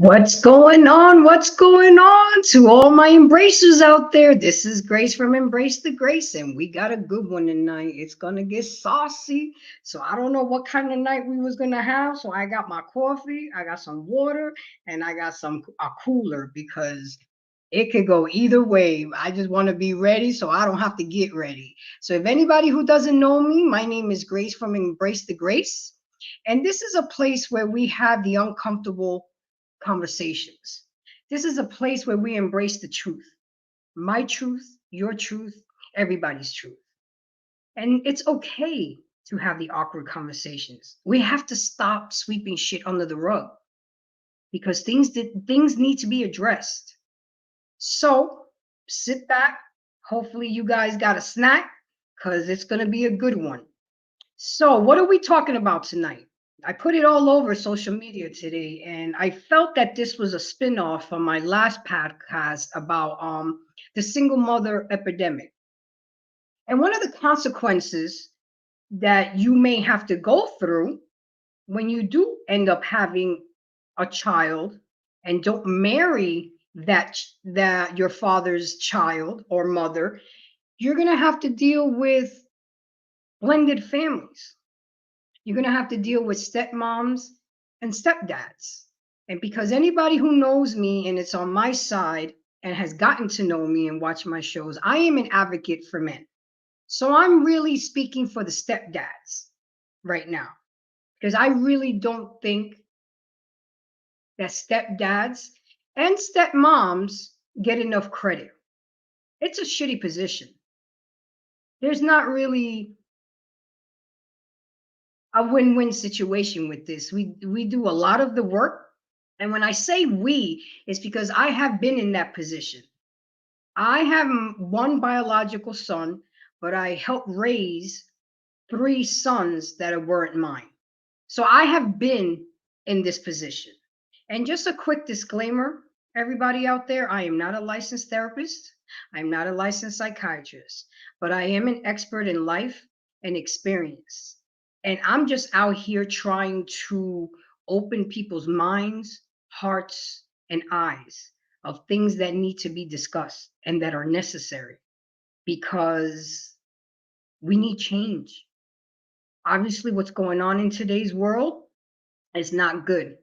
What's going on? What's going on to all my embracers out there? This is Grace from Embrace the Grace, and we got a good one tonight. It's gonna get saucy. So I don't know what kind of night we was gonna have. So I got my coffee, I got some water, and I got some a cooler because it could go either way. I just want to be ready so I don't have to get ready. So if anybody who doesn't know me, my name is Grace from Embrace the Grace. And this is a place where we have the uncomfortable conversations. This is a place where we embrace the truth, my truth, your truth, everybody's truth. And it's okay to have the awkward conversations. We have to stop sweeping shit under the rug because things need to be addressed. So sit back. Hopefully, you guys got a snack because it's going to be a good one. So, what are we talking about tonight? I put it all over social media today, and I felt that this was a spin-off from my last podcast about the single mother epidemic. And one of the consequences that you may have to go through when you do end up having a child and don't marry that your father's child or mother, you're going to have to deal with blended families. You're going to have to deal with stepmoms and stepdads. And because anybody who knows me and it's on my side and has gotten to know me and watch my shows, I am an advocate for men. So I'm really speaking for the stepdads right now because I really don't think that stepdads and stepmoms get enough credit. It's a shitty position. There's not really a win-win situation with this. We do a lot of the work. And when I say we, it's because I have been in that position. I have one biological son, but I helped raise three sons that weren't mine. So I have been in this position. And just a quick disclaimer, everybody out there, I am not a licensed therapist. I'm not a licensed psychiatrist, but I am an expert in life and experience. And I'm just out here trying to open people's minds, hearts, and eyes of things that need to be discussed and that are necessary because we need change. Obviously, what's going on in today's world is not good.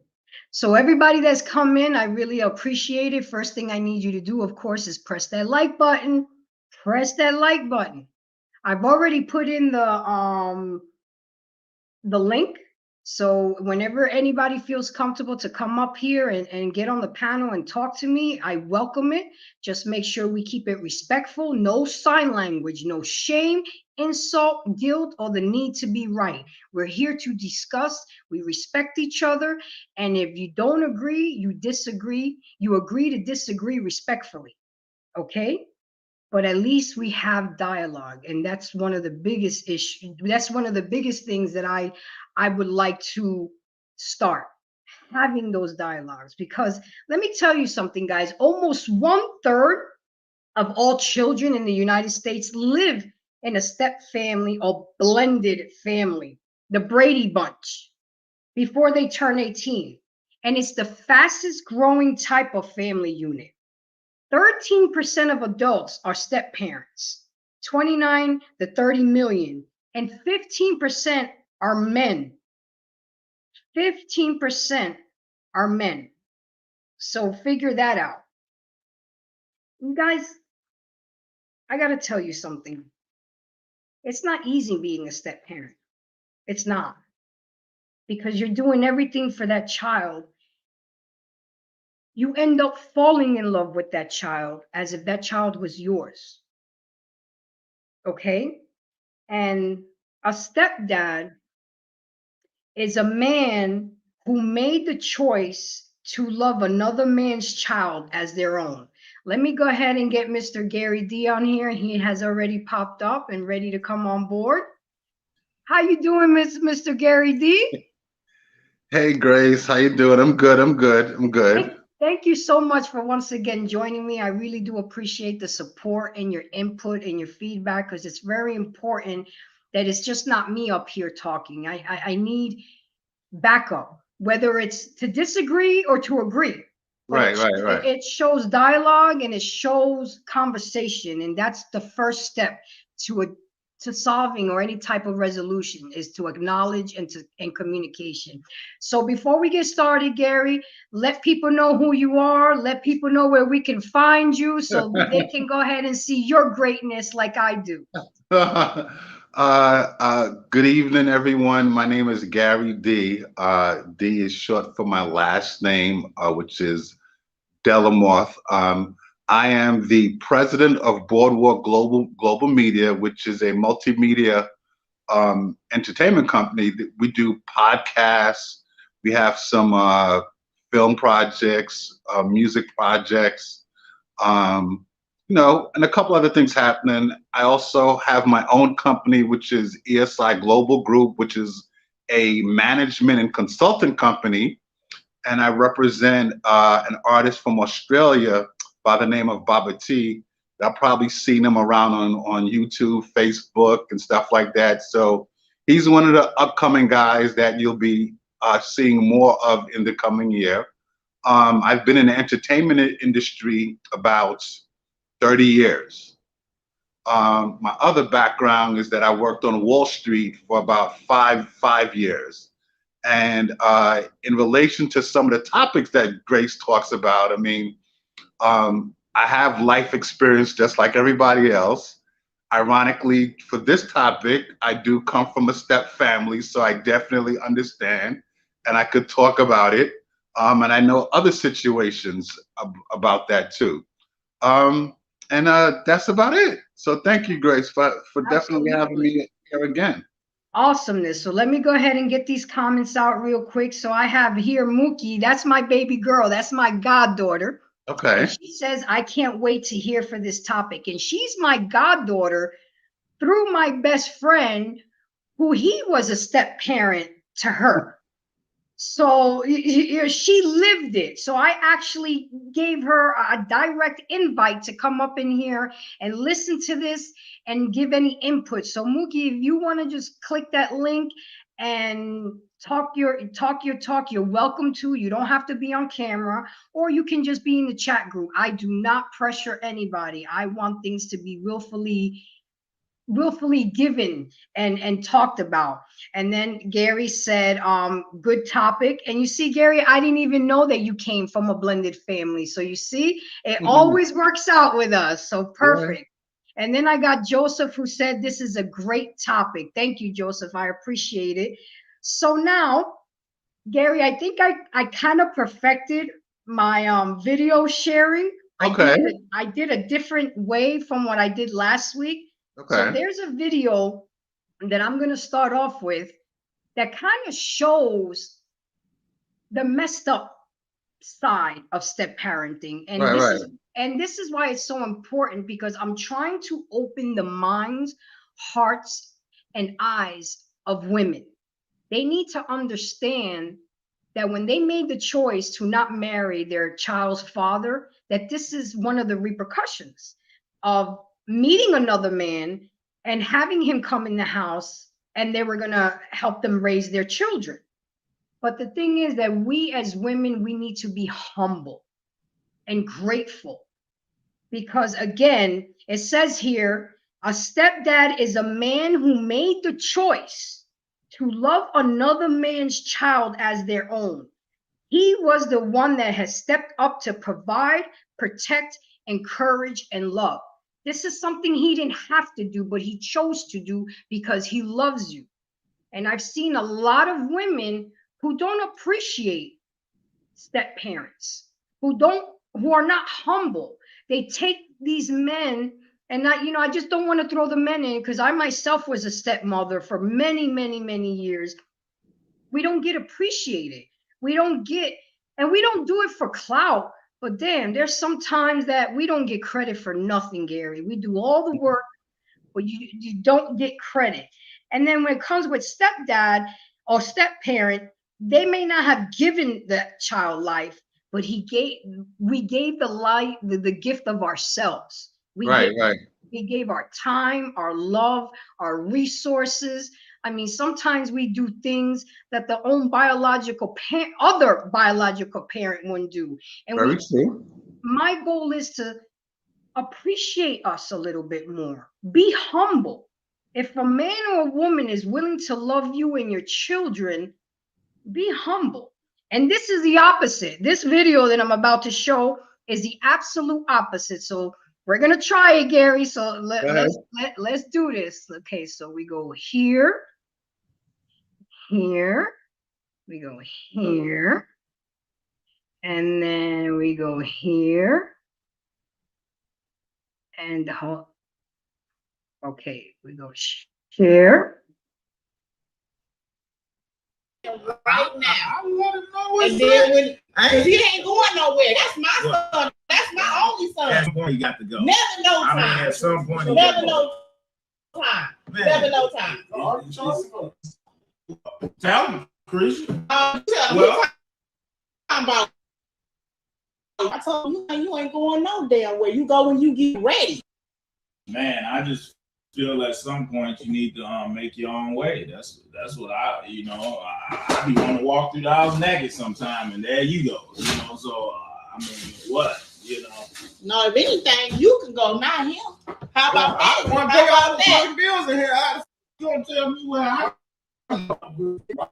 So, everybody that's come in, I really appreciate it. First thing I need you to do, of course, is press that like button. Press that like button. I've already put in the link. So whenever anybody feels comfortable to come up here and get on the panel and talk to me, I welcome it. Just make sure we keep it respectful. No sign language, no shame, insult, guilt, or the need to be right. We're here to discuss. We respect each other. And if you don't agree, you disagree. You agree to disagree respectfully. Okay? But at least we have dialogue, and that's one of the biggest issues. That's one of the biggest things that I would like to start having those dialogues, because let me tell you something, guys. Almost 1/3 of all children in the United States live in a step family or blended family, the Brady Bunch, before they turn 18. And it's the fastest growing type of family unit. 13% of adults are step parents, 29 to 30 million, and 15% are men. 15% are men. So figure that out. You guys, I got to tell you something. It's not easy being a step parent. It's not. Because you're doing everything for that child. You end up falling in love with that child as if that child was yours. Okay? And a stepdad is a man who made the choice to love another man's child as their own. Let me go ahead and get Mr. Gary D on here. He has already popped up and ready to come on board. How you doing, Mr. Gary D? Hey Grace, how you doing? I'm good. I'm good. I'm good. Thank you so much for once again joining me. I really do appreciate the support and your input and your feedback, because it's very important that it's just not me up here talking. I need backup, whether it's to disagree or to agree. but Right, right, right. it shows dialogue and it shows conversation, and that's the first step to a to solving or any type of resolution is to acknowledge and communication. So before we get started, Gary, let people know who you are, let people know where we can find you so they can go ahead and see your greatness like I do. Good evening, everyone. My name is Gary D. D is short for my last name, which is Delamoth. I am the president of Boardwalk Global Media, which is a multimedia entertainment company. We do podcasts. We have some film projects, music projects, and a couple other things happening. I also have my own company, which is ESI Global Group, which is a management and consulting company, and I represent an artist from Australia by the name of Baba T. I've probably seen him around on YouTube, Facebook, and stuff like that. So he's one of the upcoming guys that you'll be seeing more of in the coming year. I've been in the entertainment industry about 30 years. My other background is that I worked on Wall Street for about five years. And in relation to some of the topics that Grace talks about, I mean, I have life experience just like everybody else. Ironically, for this topic, I do come from a step family, so I definitely understand and I could talk about it. And I know other situations about that too. Um, and that's about it. So thank you, Grace, for definitely having Absolutely. me here again. Awesomeness. So let me go ahead and get these comments out real quick. So I have here Mookie. That's my baby girl. That's my goddaughter. And Okay. she says, I can't wait to hear for this topic. And she's my goddaughter through my best friend, who he was a step parent to her. So she lived it. So I actually gave her a direct invite to come up in here and listen to this and give any input. So Mookie, if you want to just click that link and talk, you're welcome to. You don't have to be on camera, or you can just be in the chat group. I do not pressure anybody. I want things to be willfully given and talked about. And then Gary said, good topic. And you see, Gary, I didn't even know that you came from a blended family. So you see, it always works out with us. So Yeah. perfect. And then I got Joseph, who said this is a great topic. Thank you, Joseph. I appreciate it. So now, Gary, I think I kind of perfected my video sharing. Okay. I did a different way from what I did last week. So Okay. there's a video that I'm going to start off with that kind of shows the messed up side of step parenting. Right. Right. And this is why it's so important, because I'm trying to open the minds, hearts, and eyes of women. They need to understand that when they made the choice to not marry their child's father, that this is one of the repercussions of meeting another man and having him come in the house, and they were going to help them raise their children. But the thing is that we as women, we need to be humble and grateful, because again, it says here, a stepdad is a man who made the choice to love another man's child as their own. He was the one that has stepped up to provide, protect, encourage, and love. This is something he didn't have to do, but he chose to do because he loves you. And I've seen a lot of women who don't appreciate step parents, who are not humble. They take these men, and I just don't want to throw the men in, because I myself was a stepmother for many, many, many years. We don't get appreciated. We don't get, and we don't do it for clout. But damn, there's sometimes that we don't get credit for nothing, Gary. We do all the work, but you don't get credit. And then when it comes with stepdad or step parent, they may not have given that child life, but we gave the life, the gift of ourselves. Right. Right. We gave our time, our love, our resources. I mean, sometimes we do things that the own biological parent, other biological parent wouldn't do. And Very true. my goal is to appreciate us a little bit more. Be humble. If a man or a woman is willing to love you and your children, be humble. And this is the opposite. This video that I'm about to show is the absolute opposite. So we're gonna try it, Gary. So let's do this. Okay, so we go here, here, we go here, and then we go here, and okay, we go share. Right now. I want to know what's and then when he ain't going nowhere. That's my son. That's my only son. At some point, you got to go. Never no time. I mean, at some point, never no time. Never no time. Tell him, Christian. Tell him. About. I told you, you ain't going no damn way. You go when you get ready. Man, I just feel at some point you need to make your own way. That's what I be wanting to walk through the house naked sometime, and there you go. So I mean, what No, if anything, you can go, not him. How about that? I want to pay all the fucking bills in here. You gonna tell me where I? Why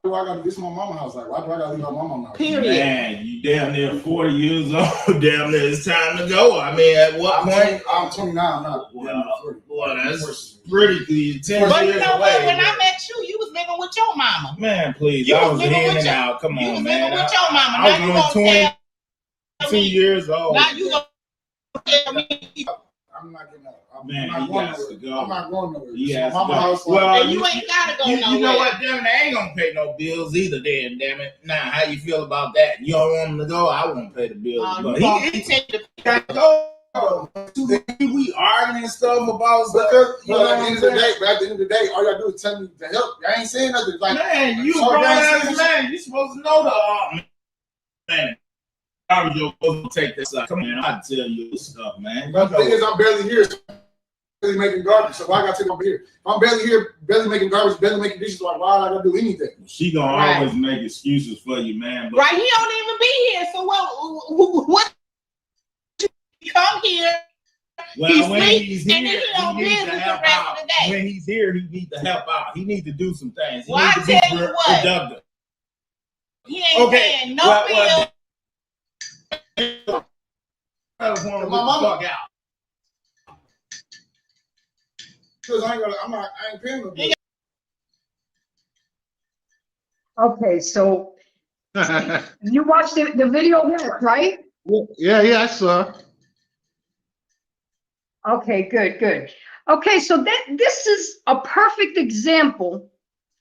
do I gotta get to my mama's house? Like, why do I gotta leave my mama's house? Period. Man, you damn near 40 years old. Damn near it's time to go. I mean, at what point? I'm 29 now. Well, that's pretty 10 but years you know what? When I met you, you was living with your mama. Man, please. I was in and out. Come on, man. You was living with your mama. Now you gonna 22 years old. Now you gonna tell me. I'm not getting up. I'm not going nowhere. He has to go. Well, you ain't gotta go nowhere. You know what? Damn, they ain't gonna pay no bills either. Then, damn it. Now, how you feel about that? You don't want him to go? I won't pay the bills. But he gotta go. We arguing and stuff about stuff. But at the end of the day, all y'all do is tell me to help. I ain't saying nothing. Like, man, you grown ass man. You supposed to know the man. I'm supposed to take this up. Come on, I'll tell you this stuff, man. But the thing is, I'm barely here. Barely making garbage, so why I gotta take over here? If I'm barely here, barely making garbage, barely making dishes, why I gotta do anything? She gonna always make excuses for you, man. But right, he don't even be here. So what? Come here. Well, when he's here, he needs to help out. When he's here, he needs to help out. He needs to do some things. He needs to be productive. He ain't paying no bills. My mama. Fuck out. Cause I ain't paying no bill. Okay, so you watched the video here, right? Yeah, I saw. Okay, good. Okay, so this is a perfect example.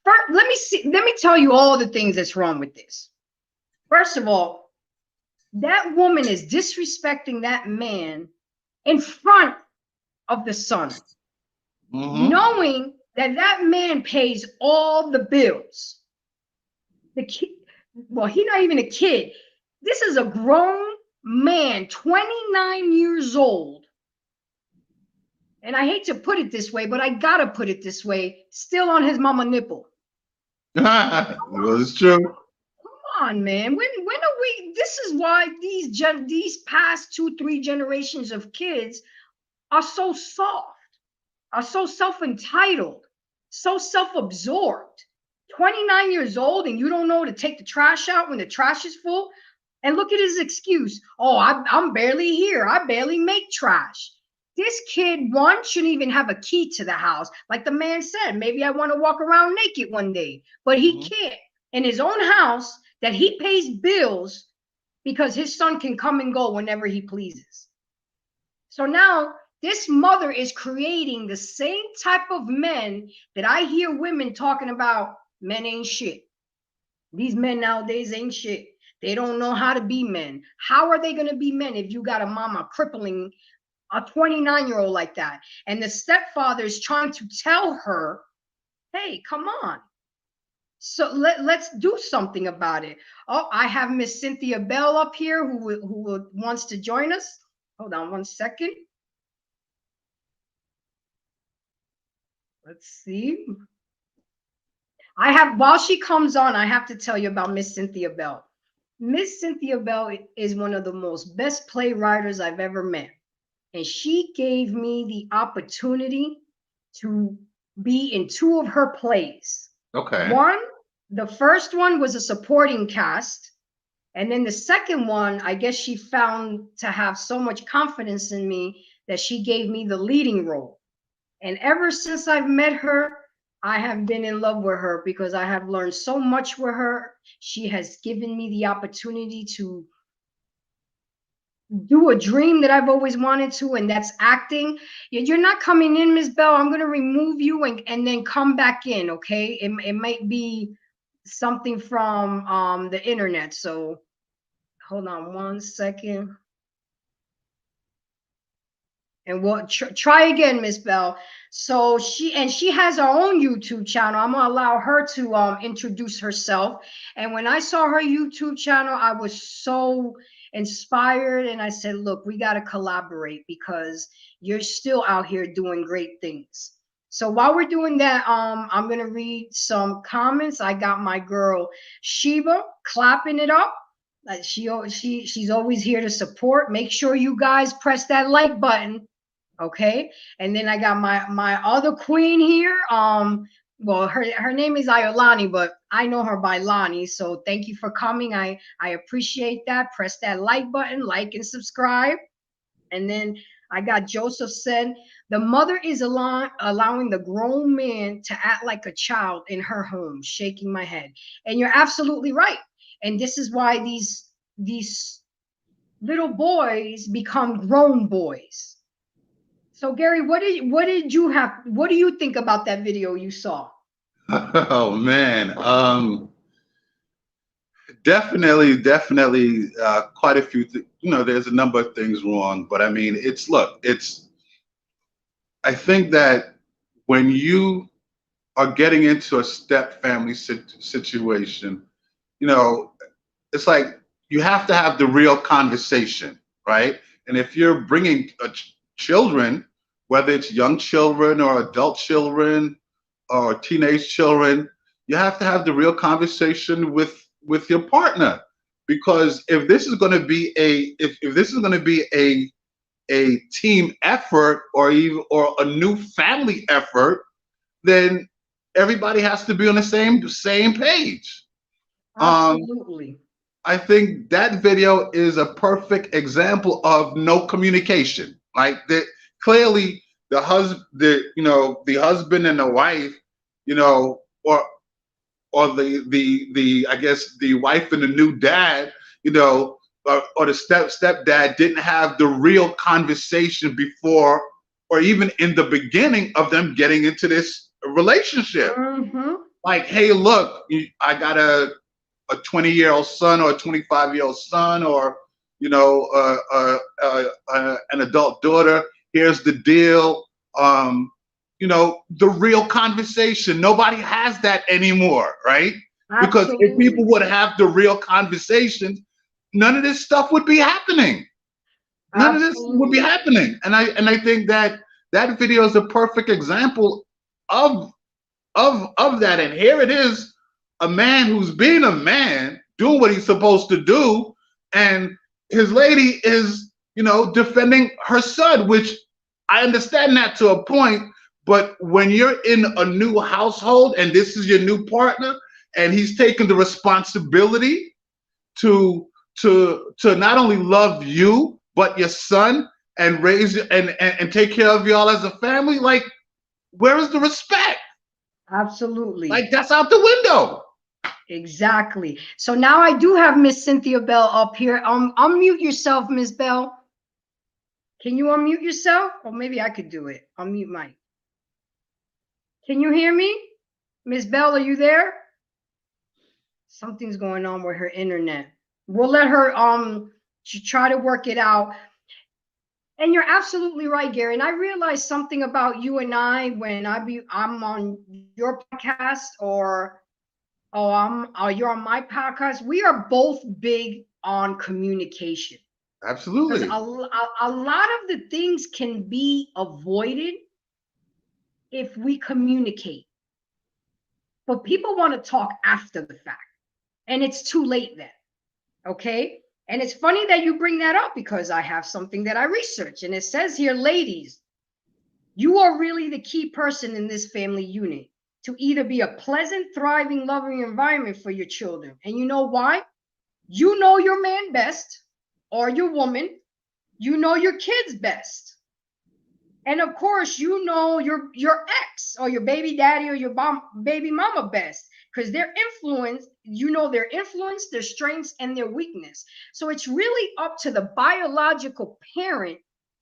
First, let me tell you all the things that's wrong with this. First of all, that woman is disrespecting that man in front of the son, knowing that man pays all the bills. The kid, well, he's not even a kid. This is a grown man, 29 years old. And I hate to put it this way, but I gotta put it this way, still on his mama nipple. Well, it's true. Come on, man. When are we? This is why these past 2-3 generations of kids are so soft, are so self-entitled, so self-absorbed. 29 years old and you don't know to take the trash out when the trash is full. And look at his excuse. Oh, I'm barely here. I barely make trash. This kid, one, shouldn't even have a key to the house. Like the man said, maybe I want to walk around naked one day, but he can't. In his own house that he pays bills because his son can come and go whenever he pleases. So now this mother is creating the same type of men that I hear women talking about. Men ain't shit. These men nowadays ain't shit. They don't know how to be men. How are they going to be men if you got a mama crippling a 29-year-old like that? And the stepfather is trying to tell her, hey, come on. So let's do something about it. Oh, I have Miss Cynthia Bell up here who wants to join us. Hold on one second. Let's see. I have, while she comes on, I have to tell you about Miss Cynthia Bell. Miss Cynthia Bell is one of the most best playwriters I've ever met. And she gave me the opportunity to be in two of her plays. Okay. The first one was a supporting cast. And then the second one, I guess she found to have so much confidence in me that she gave me the leading role. And ever since I've met her, I have been in love with her because I have learned so much with her. She has given me the opportunity to do a dream that I've always wanted to, and that's acting. You're not coming in, Miss Bell. I'm going to remove you and then come back in, okay? It might be something from the internet. So hold on one second. And we'll try again, Miss Bell. So she has her own YouTube channel. I'm gonna allow her to introduce herself. And when I saw her YouTube channel, I was so inspired, and I said, "Look, we got to collaborate because you're still out here doing great things." So while we're doing that, I'm gonna read some comments. I got my girl Sheba clapping it up. She's always here to support. Make sure you guys press that like button. Okay, and then I got my other queen here. Well, her name is Iolani, but I know her by Lonnie. So thank you for coming. I appreciate that. Press that like button, like and subscribe. And then I got Joseph said the mother is allowing the grown man to act like a child in her home. Shaking my head, and you're absolutely right. And this is why these little boys become grown boys. So Gary, what do you think about that video you saw? Oh man. Definitely quite a few there's a number of things wrong, but I mean, I think that when you are getting into a step family situation, it's like you have to have the real conversation, right? And if you're bringing children, whether it's young children or adult children or teenage children, you have to have the real conversation with your partner, because if this is going to be if this is going to be a team effort or a new family effort, then everybody has to be on the same page. Absolutely. I think that video is a perfect example of no communication. Like that, clearly the husband and the wife, or the I guess the wife and the new dad, or the stepdad didn't have the real conversation before, or even in the beginning of them getting into this relationship. Mm-hmm. Like, hey, look, I got a 20-year-old son or a 25-year-old son, or an adult daughter. Here's the deal. The real conversation. Nobody has that anymore, right? Because if Absolutely. people would have the real conversations, none of this stuff would be happening. None of this would be happening. And I think that video is a perfect example of that. And here it is, a man who's being a man, doing what he's supposed to do, and his lady is, defending her son, which I understand that to a point. But when you're in a new household and this is your new partner, and he's taking the responsibility to not only love you but your son and raise you and take care of y'all as a family, like, where is the respect? Absolutely. Like, that's out the window. Exactly. So now I do have Miss Cynthia Bell up here. Unmute yourself, Miss Bell. Can you unmute yourself? Or maybe I could do it. Unmute Mike. Can you hear me? Miss Bell, are you there? Something's going on with her internet. We'll let her try to work it out. And you're absolutely right, Gary. And I realized something about you and I when I'm on your podcast, or you're on my podcast. We are both big on communication. Absolutely. Because a lot of the things can be avoided if we communicate. but people want to talk after the fact, and it's too late then. Okay. And it's funny that you bring that up because I have something that I researched, and it says here, ladies, you are really the key person in this family unit to either be a pleasant, thriving, loving environment for your children. And you know why? You know your man best, or your woman. You know your kids best. And of course, you know your ex or your baby daddy or your baby mama best, because their influence, you know their influence, their strengths, and their weakness. So it's really up to the biological parent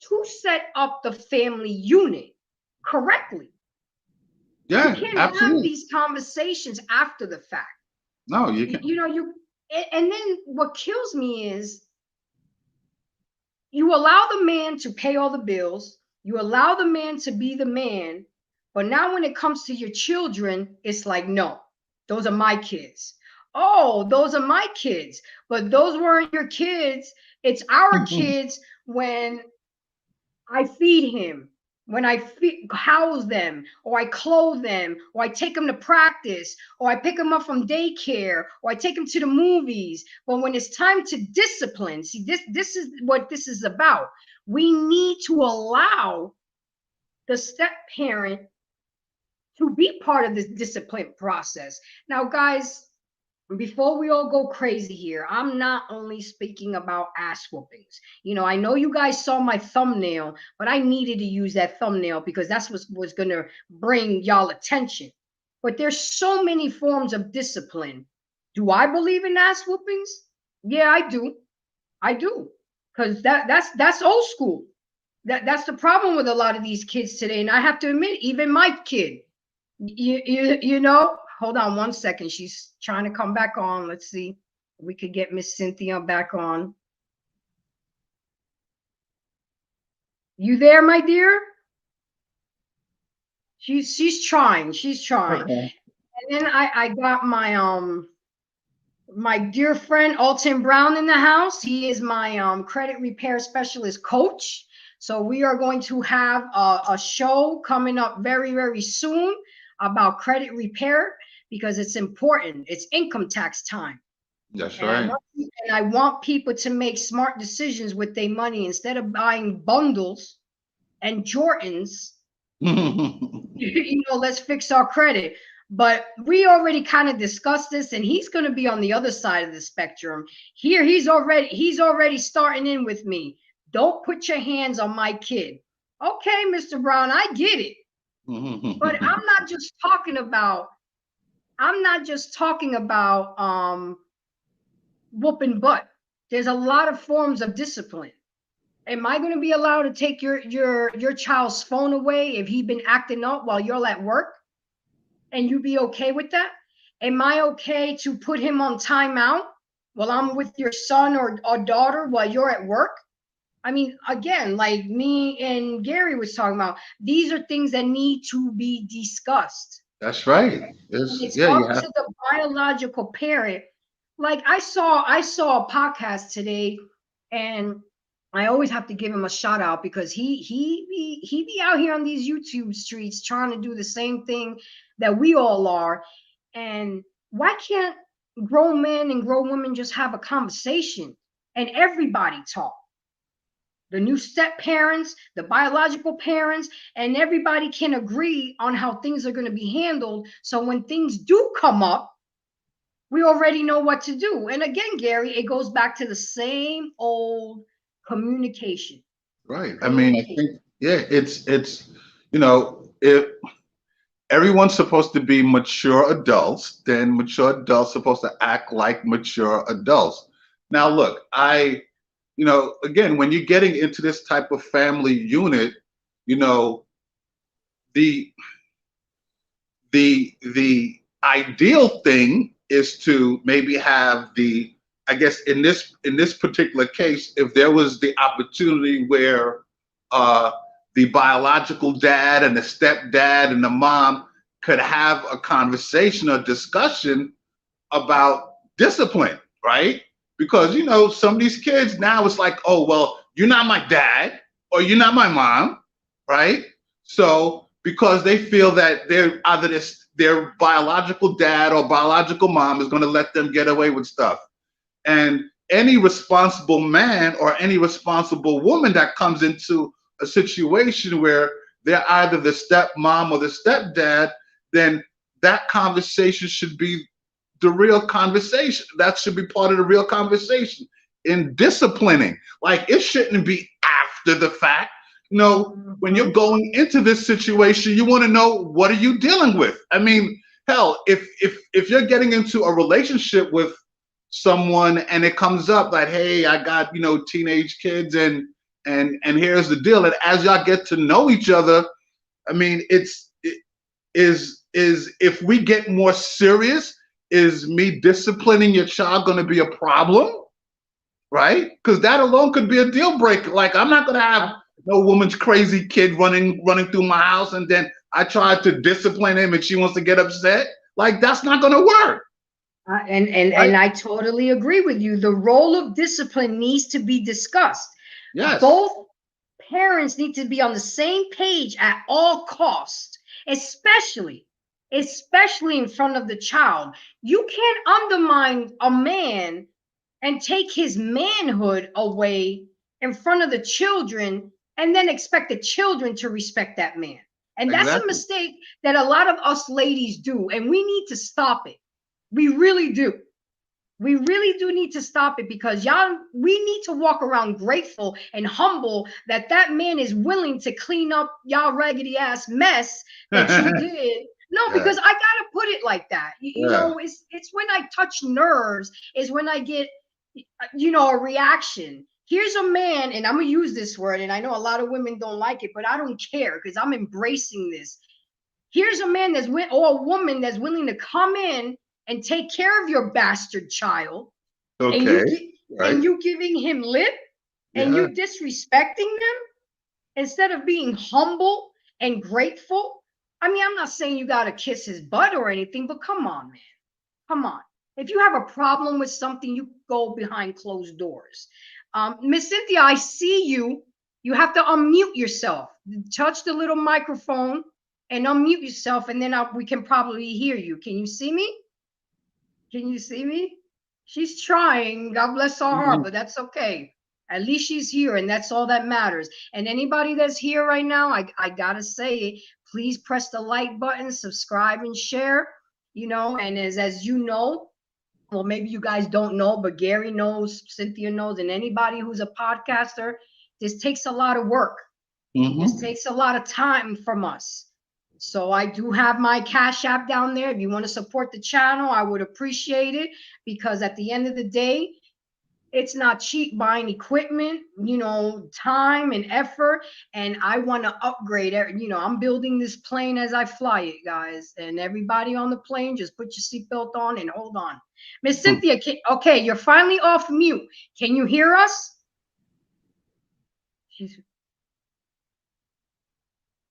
to set up the family unit correctly. Yeah, you can't absolutely. have these conversations after the fact. No, you can. You know, and then what kills me is you allow the man to pay all the bills, you allow the man to be the man, but now when it comes to your children, it's like, no, those are my kids. Oh, those are my kids, but those weren't your kids. It's our kids when I feed him, when I house them, or I clothe them, or I take them to practice, or I pick them up from daycare, or I take them to the movies. But when it's time to discipline, see, this is what this is about. We need to allow the step parent to be part of this discipline process. Now, guys, before we all go crazy here, I'm not only speaking about ass whoopings. You know, I know you guys saw my thumbnail, but I needed to use that thumbnail because that's what was going to bring y'all attention. But there's so many forms of discipline. Do I believe in ass whoopings? Yeah, I do. I do. Because that's old school. That's the problem with a lot of these kids today. And I have to admit, even my kid, you know, hold on one second. She's trying to come back on. Let's see if we could get Miss Cynthia back on. You there, my dear? She's trying. She's trying. Okay. And then I got my dear friend Alton Brown in the house. He is my credit repair specialist coach. So we are going to have a show coming up very, very soon about credit repair, because it's important. It's income tax time. That's right. And I want people to make smart decisions with their money instead of buying bundles and Jordans. You know, let's fix our credit. But we already kind of discussed this, and he's going to be on the other side of the spectrum. Here, he's already starting in with me. Don't put your hands on my kid. Okay, Mr. Brown, I get it. But I'm not just talking about whooping butt. There's a lot of forms of discipline. Am I going to be allowed to take your child's phone away if he's been acting up while you're at work? And you be okay with that? Am I okay to put him on timeout while I'm with your son or daughter while you're at work? I mean, again, like me and Gary was talking about, these are things that need to be discussed. That's right. It's up to the biological parent. Like I saw a podcast today, and I always have to give him a shout out because he be out here on these YouTube streets trying to do the same thing that we all are. And why can't grown men and grown women just have a conversation and everybody talk? The new step parents, the biological parents, and everybody can agree on how things are going to be handled. So when things do come up, we already know what to do. And again, Gary, it goes back to the same old communication. Right. I mean, I think, yeah, it's, you know, if everyone's supposed to be mature adults, then mature adults supposed to act like mature adults. Now, look, you know, again, when you're getting into this type of family unit, you know, the ideal thing is to maybe have I guess in this particular case, if there was the opportunity where the biological dad and the stepdad and the mom could have a conversation or discussion about discipline, right? Because, you know, some of these kids now it's like, oh, well, you're not my dad or you're not my mom, right? So because they feel that they're either their biological dad or biological mom is going to let them get away with stuff. And any responsible man or any responsible woman that comes into a situation where they're either the stepmom or the stepdad, then that conversation should be the real conversation. That should be part of the real conversation in disciplining. Like, it shouldn't be after the fact. You know, when you're going into this situation, you want to know, what are you dealing with? I mean, hell, if you're getting into a relationship with someone and it comes up like, hey, I got, you know, teenage kids, and here's the deal. And as y'all get to know each other, I mean, it is if we get more serious, is me disciplining your child going to be a problem? Right? Because that alone could be a deal breaker. Like, I'm not going to have no woman's crazy kid running through my house, and then I try to discipline him and she wants to get upset. Like, that's not going to work. And I totally agree with you. The role of discipline needs to be discussed. Yes. Both parents need to be on the same page at all costs, especially in front of the child. You can't undermine a man and take his manhood away in front of the children and then expect the children to respect that man. And that's a mistake that a lot of us ladies do, and we need to stop it. We really do. We really do need to stop it, because we need to walk around grateful and humble that that man is willing to clean up y'all raggedy ass mess that you did. No, because I gotta put it like that. You know, it's when I touch nerves, is when I get, you know, a reaction. Here's a man, and I'm gonna use this word, and I know a lot of women don't like it, but I don't care, because I'm embracing this. Here's a man or a woman that's willing to come in and take care of your bastard child. Okay. And you giving him lip, and you disrespecting them instead of being humble and grateful. I mean, I'm not saying you got to kiss his butt or anything, but come on, man. Come on. If you have a problem with something, you go behind closed doors. Miss Cynthia, I see you. You have to unmute yourself. Touch the little microphone and unmute yourself, and then we can probably hear you. Can you see me? Can you see me? She's trying. God bless her heart, but that's okay. At least she's here, and that's all that matters. And anybody that's here right now, I gotta say, please press the like button, subscribe, and share. You know, and as you know, well, maybe you guys don't know, but Gary knows, Cynthia knows, and anybody who's a podcaster, this takes a lot of work. This takes a lot of time from us. So I do have my Cash App down there. If you want to support the channel, I would appreciate it, because at the end of the day, it's not cheap buying equipment, you know, time and effort. And I want to upgrade it. You know, I'm building this plane as I fly it, guys. And everybody on the plane, just put your seatbelt on and hold on. Miss Cynthia, okay, you're finally off mute. Can you hear us?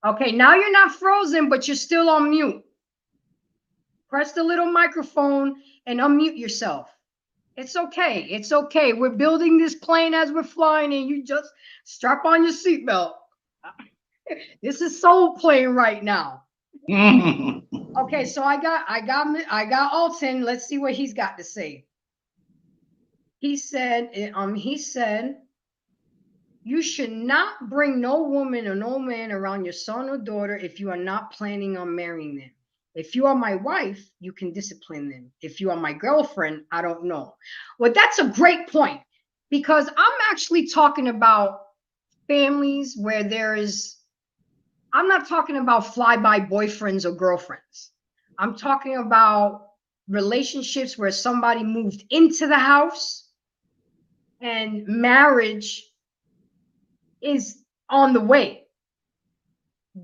Okay, now you're not frozen, but you're still on mute. Press the little microphone and unmute yourself. It's okay. It's okay. We're building this plane as we're flying, and you just strap on your seatbelt. This is soul plane right now. Okay, so I got Alton. Let's see what he's got to say. He said, you should not bring no woman or no man around your son or daughter if you are not planning on marrying them. If you are my wife, you can discipline them. If you are my girlfriend, I don't know. Well, that's a great point, because I'm actually talking about families where I'm not talking about fly-by boyfriends or girlfriends. I'm talking about relationships where somebody moved into the house and marriage is on the way.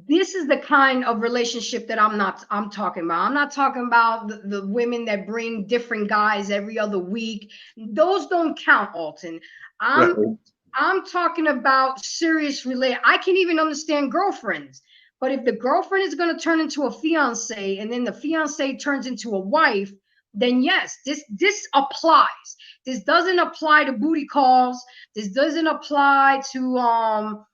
This is the kind of relationship that I'm talking about. I'm not talking about the women that bring different guys every other week. Those don't count, Alton. I'm talking about serious I can even understand girlfriends. But if the girlfriend is going to turn into a fiance, and then the fiance turns into a wife, then yes, this applies. This doesn't apply to booty calls. This doesn't apply to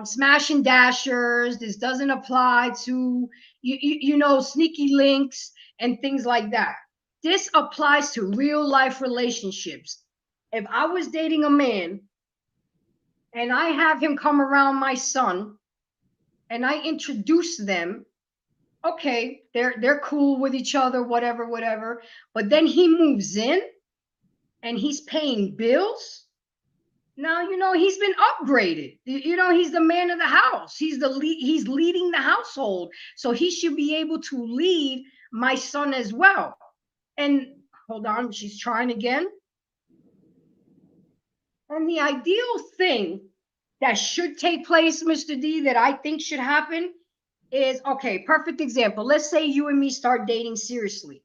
smash and dashers. This doesn't apply to you know, sneaky links and things like that. This applies to real life relationships. If I was dating a man and I have him come around my son and I introduce them, okay, they're cool with each other, whatever. But then he moves in and he's paying bills. Now, you know, he's been upgraded. You know, he's the man of the house. He's leading the household. So he should be able to lead my son as well. And hold on, she's trying again. And the ideal thing that should take place, Mr. D, that I think should happen is, okay, perfect example. Let's say you and me start dating seriously.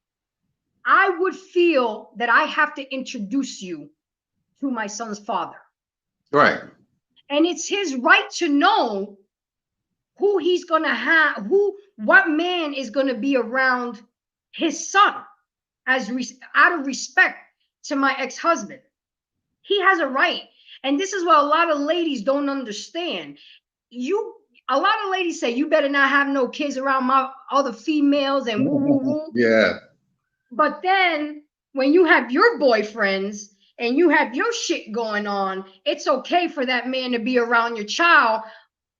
I would feel that I have to introduce you to my son's father. Right. And it's his right to know who he's going to have, what man is going to be around his son out of respect to my ex-husband. He has a right. And this is what a lot of ladies don't understand. A lot of ladies say, you better not have no kids around my other females and woo, woo, woo. Yeah. But then when you have your boyfriends and you have your shit going on, it's okay for that man to be around your child,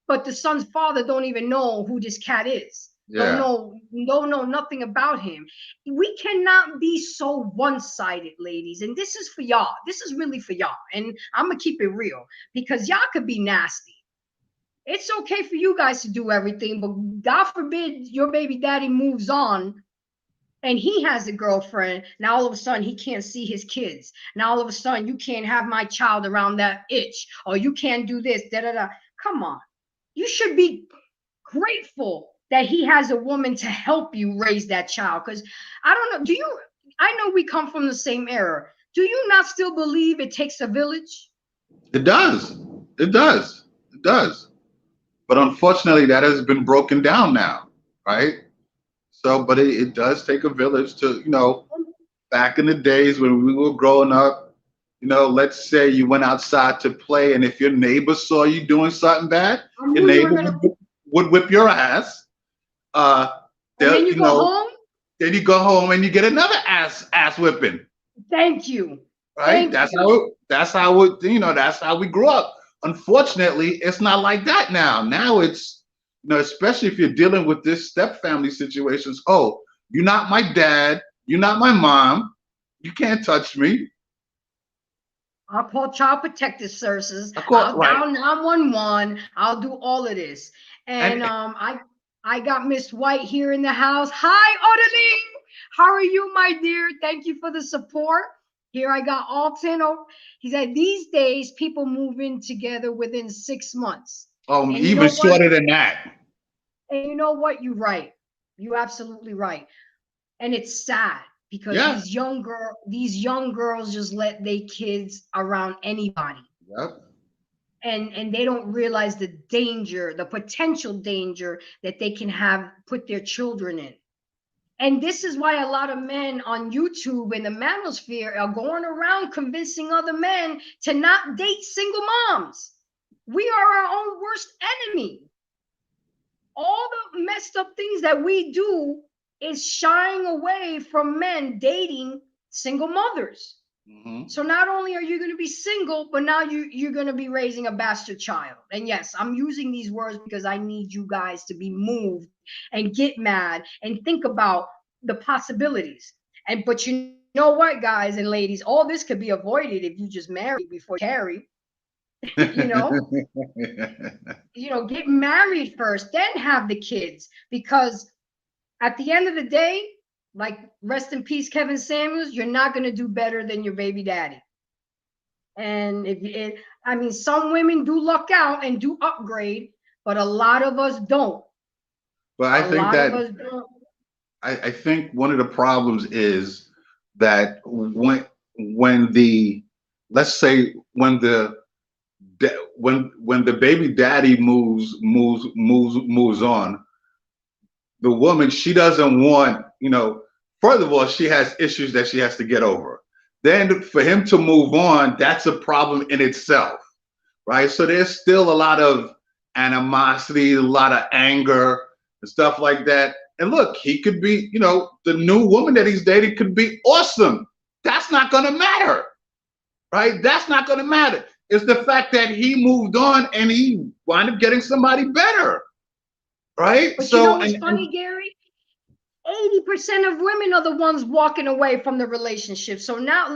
but the son's father don't even know who this cat is. Yeah. Don't know nothing about him. We cannot be so one-sided, ladies. And this is for y'all. This is really for y'all. And I'm gonna keep it real because y'all could be nasty. It's okay for you guys to do everything, but God forbid your baby daddy moves on and he has a girlfriend. Now all of a sudden he can't see his kids. Now all of a sudden you can't have my child around that itch, or you can't do this, da. Come on. You should be grateful that he has a woman to help you raise that child. Because I don't know, I know we come from the same era. Do you not still believe it takes a village? It does. It does. It does. But unfortunately, that has been broken down now, right? So, but it does take a village to, you know, back in the days when we were growing up, you know, let's say you went outside to play, and if your neighbor saw you doing something bad, your neighbor would whip your ass. And then you go home? Then you go home and you get another ass whipping. Thank you. Right? That's how we grew up. Unfortunately, it's not like that now. Now it's, you know, especially if you're dealing with this step family situations. Oh, you're not my dad. You're not my mom. You can't touch me. I'll call Child Protective Services. I'll dial 911. I'll do all of this. And I got Miss White here in the house. Hi, Odeling. How are you, my dear? Thank you for the support. Here I got Alton. He said these days people move in together within 6 months. Oh, even shorter than that. And you know what? You're right. You're absolutely right. And it's sad because these young girls just let their kids around anybody. Yep. And they don't realize the danger, the potential danger that they can have put their children in. And this is why a lot of men on YouTube and the manosphere are going around convincing other men to not date single moms. We are our own worst enemy. All the messed up things that we do is shying away from men dating single mothers. Mm-hmm. So not only are you going to be single, but now you're going to be raising a bastard child. And yes, I'm using these words because I need you guys to be moved and get mad and think about the possibilities. But you know what, guys and ladies, all this could be avoided if you just marry before you carry. You know, get married first, then have the kids. Because at the end of the day, like, rest in peace, Kevin Samuels, you're not going to do better than your baby daddy. And I mean, some women do luck out and do upgrade, but a lot of us don't. But I think one of the problems is that when the baby daddy moves on, the woman, she doesn't want, you know, first of all, she has issues that she has to get over. Then for him to move on, that's a problem in itself, right? So there's still a lot of animosity, a lot of anger and stuff like that. And look, he could be, you know, the new woman that he's dating could be awesome. That's not going to matter, right? That's not going to matter. It's the fact that he moved on and he wound up getting somebody better, right? But So, you know what's funny, Gary? 80% of women are the ones walking away from the relationship. So now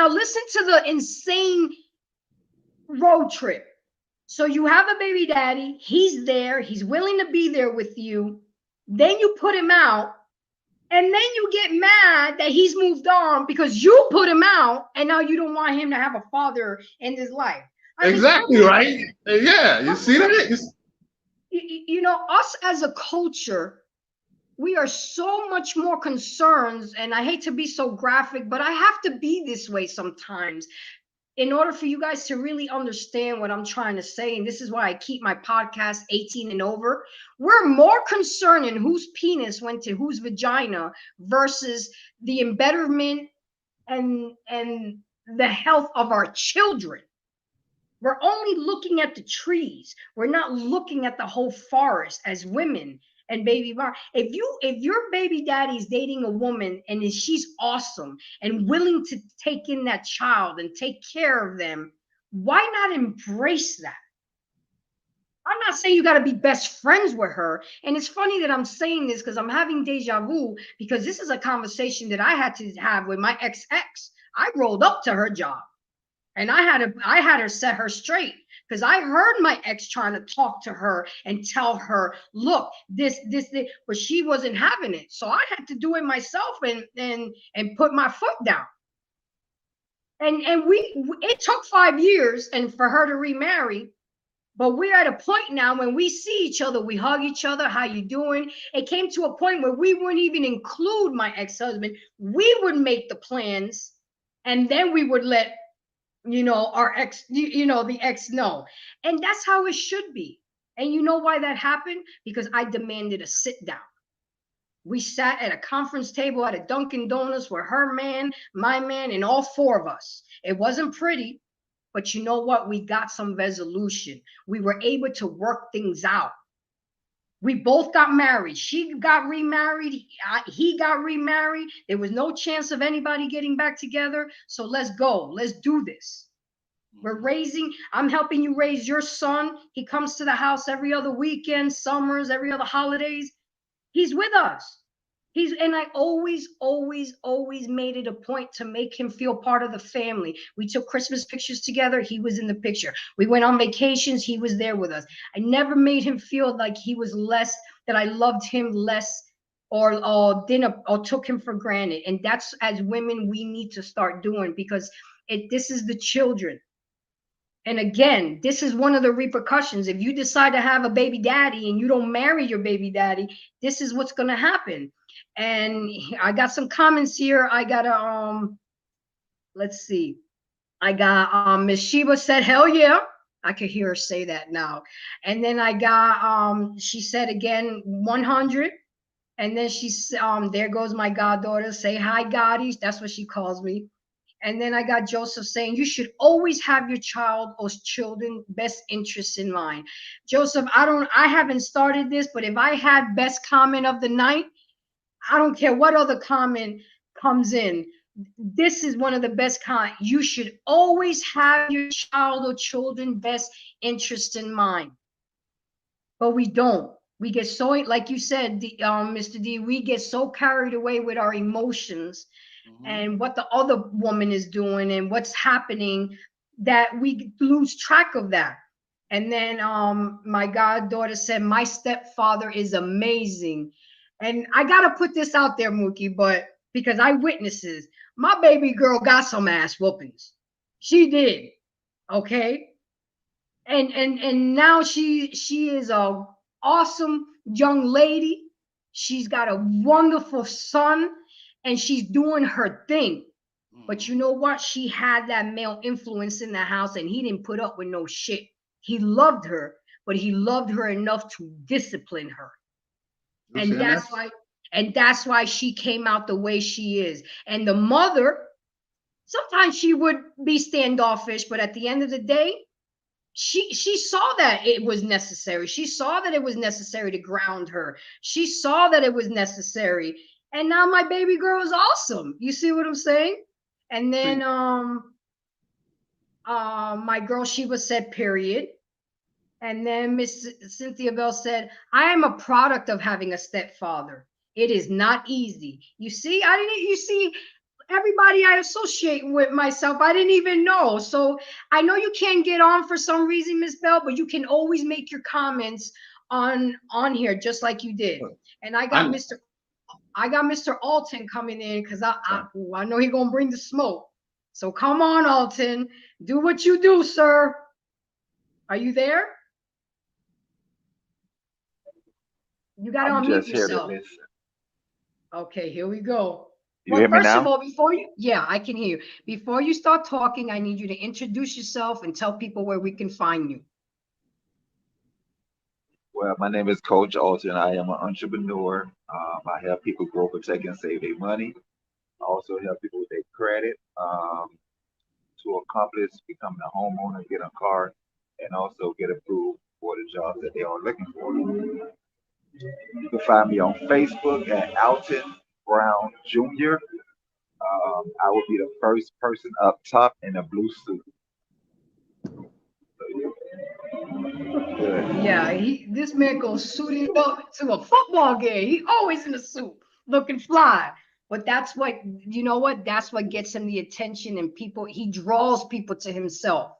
listen to the insane road trip. So you have a baby daddy, he's there, he's willing to be there with you. Then you put him out, and then you get mad that he's moved on because you put him out, and now you don't want him to have a father in his life. exactly, right? Yeah, you see that? You know, us as a culture, we are so much more concerned, and I hate to be so graphic, but I have to be this way sometimes in order for you guys to really understand what I'm trying to say. And this is why I keep my podcast 18 and over. We're more concerned in whose penis went to whose vagina versus the embetterment and the health of our children. We're only looking at the trees. We're not looking at the whole forest as women and baby mom. If your baby daddy is dating a woman and she's awesome and willing to take in that child and take care of them, why not embrace that? I'm not saying you got to be best friends with her. And it's funny that I'm saying this because I'm having deja vu, because this is a conversation that I had to have with my ex. I rolled up to her job. And I had to set her straight, because I heard my ex trying to talk to her and tell her, look, this, but she wasn't having it. So I had to do it myself and put my foot down. And it took 5 years and for her to remarry. But we're at a point now when we see each other, we hug each other. How you doing? It came to a point where we wouldn't even include my ex-husband. We would make the plans, and then we would let our ex, the ex know. And that's how it should be. And you know why that happened? Because I demanded a sit down. We sat at a conference table at a Dunkin' Donuts with her man, my man, and all 4 of us. It wasn't pretty, but you know what? We got some resolution. We were able to work things out. We both got married. She got remarried. He got remarried. There was no chance of anybody getting back together. So let's go. Let's do this. I'm helping you raise your son. He comes to the house every other weekend, summers, every other holidays. He's with us. And I always made it a point to make him feel part of the family. We took Christmas pictures together. He was in the picture. We went on vacations. He was there with us. I never made him feel like he was less, that I loved him less or took him for granted. And that's, as women, we need to start doing, because this is the children. And again, this is one of the repercussions. If you decide to have a baby daddy and you don't marry your baby daddy, this is what's going to happen. And I got some comments here. I got let's see. I got Miss Sheba said, hell yeah. I could hear her say that now. And then I got she said again 100. And then she's there goes my goddaughter. Say hi, Goddess. That's what she calls me. And then I got Joseph saying, you should always have your child or children best interests in mind. Joseph, I haven't started this, but if I had best comment of the night, I don't care what other comment comes in. This is one of the best kind. You should always have your child or children best interest in mind. But we don't. We get so, like you said, Mr. D, we get so carried away with our emotions and what the other woman is doing and what's happening, that we lose track of that. And then my goddaughter said, my stepfather is amazing. And I got to put this out there, Mookie, but because I witnesses, my baby girl got some ass whoopings. She did. Okay. And now she is a awesome young lady. She's got a wonderful son, and she's doing her thing. But you know what? She had that male influence in the house, and he didn't put up with no shit. He loved her, but he loved her enough to discipline her. And that's why she came out the way she is. And the mother, sometimes she would be standoffish, but at the end of the day, she saw that it was necessary. She saw that it was necessary to ground her. She saw that it was necessary. And now my baby girl is awesome. You see what I'm saying? And then my girl Sheba said period. And then Miss Cynthia Bell said, I am a product of having a stepfather. It is not easy. You see, you see, everybody I associate with myself, I didn't even know. So I know you can't get on for some reason, Miss Bell, but you can always make your comments on here just like you did. And I got Mr. Alton coming in because I know he's gonna bring the smoke. So come on, Alton, do what you do, sir. Are you there? You got to unmute yourself. Okay, here we go. Well, first of all, yeah, I can hear you. Before you start talking, I need you to introduce yourself and tell people where we can find you. Well, my name is Coach Alton. I am an entrepreneur. I help people grow, protect, and save their money. I also help people with their credit to accomplish becoming a homeowner, get a car, and also get approved for the jobs that they are looking for. You can find me on Facebook at Alton Brown Jr. I will be the first person up top in a blue suit. Yeah, this man goes suited up to a football game. He always in a suit, looking fly. But that's what, you know what? That's what gets him the attention and people. He draws people to himself.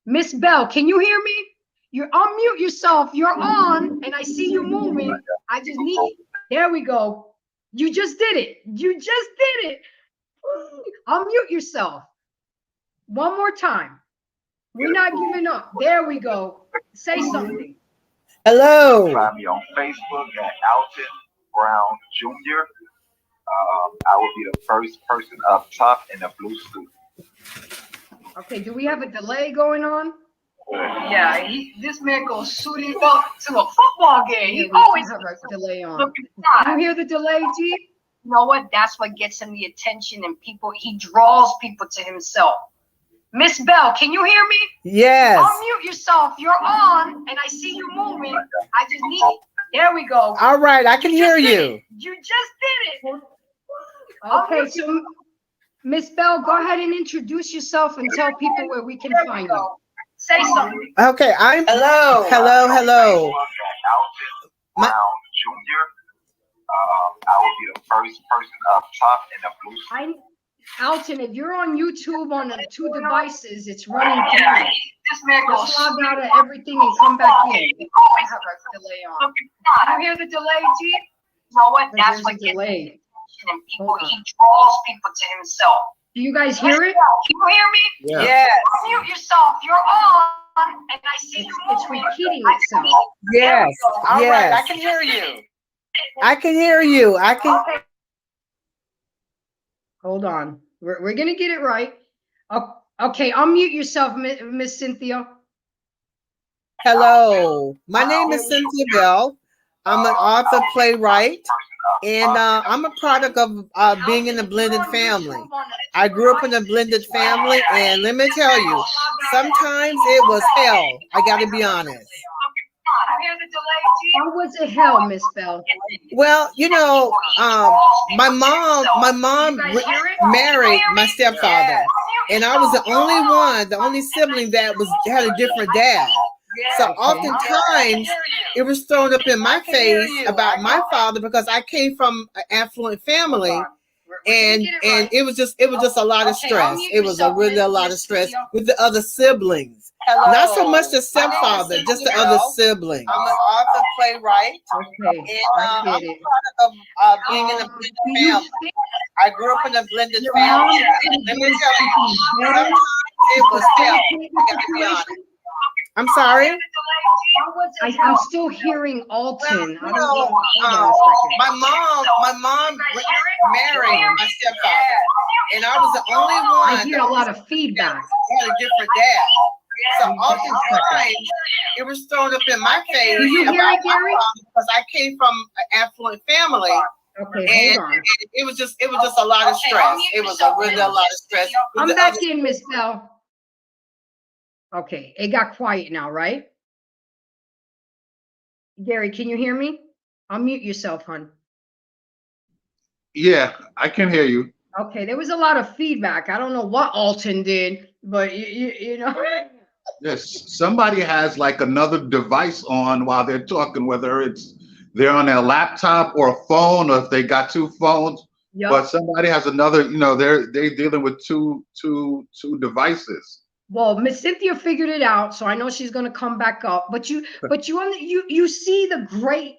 Miss Bell, can you hear me? You unmute yourself. You're on, and I see you moving. I just need. There we go. You just did it. You just did it. Unmute yourself. One more time. We're not giving up. There we go. Say something. Hello. Find me on Facebook at Alton Brown Jr. I will be the first person up top in a blue suit. Okay, do we have a delay going on? Yeah, this man goes suited up to a football game. He always has a delay on. You hear the delay, G? You know what? That's what gets him the attention and people. He draws people to himself. Miss Bell, can you hear me? Yes. Unmute yourself. You're on, and I see you moving. I just need. There we go. All right, I can hear you. You just did it. Okay, so Miss Bell, go ahead and introduce yourself and tell people where we can find you. Say something. Okay, I'm hello. Brown Jr. I will be the first person up top in a blue suit. Alton, if you're on YouTube on the 2 devices, it's running through. Just log out of everything and come back in. You have a delay on. You hear the delay, G? You know what? That's what gets delay. And people, he draws people to himself. Do you guys hear it? Can you hear me? Yeah. Yes. Unmute yourself. You're on, and I see you. It's repeating itself. Yes. All yes. right, I can hear you. I can hear you. I can. Okay. Hold on. We're gonna get it right. Okay, unmute yourself, Miss Cynthia. Hello. My name is Cynthia Bell. I'm an author, playwright, and I'm a product of being in a blended family. I grew up in a blended family, and let me tell you, sometimes it was hell. I got to be honest. How was it hell, Miss Bell? Well, you know, my mom married my stepfather, and I was the only sibling that had a different dad. So oftentimes it was thrown up in my face about my father because I came from an affluent family, and it was just a lot of stress. It was a lot of stress with the other siblings. Not so much the stepfather, just the other siblings. I'm an author, playwright, and I'm a product of being in a blended family. I grew up in a blended family. Let me tell you, sometimes it was hell. I gotta be honest. I'm sorry. I'm still hearing Alton. Well, my mom married my stepfather, and I was the only one. I hear a lot of feedback. Had a different dad. So oftentimes it was thrown up in my face about my father because I came from an affluent family. Okay, hold on. It was just a lot of stress. It was a lot of stress. I'm back in, Miss Bell. Okay, it got quiet now, right? Gary, can you hear me? Unmute yourself, hon. Yeah, I can hear you. Okay, there was a lot of feedback. I don't know what Alton did, but you know. Yes, somebody has like another device on while they're talking, whether it's they're on their laptop or a phone, or if they got two phones. But Yep. somebody has another, they're dealing with two devices. Well, Miss Cynthia figured it out, so I know she's gonna come back up. But you see the great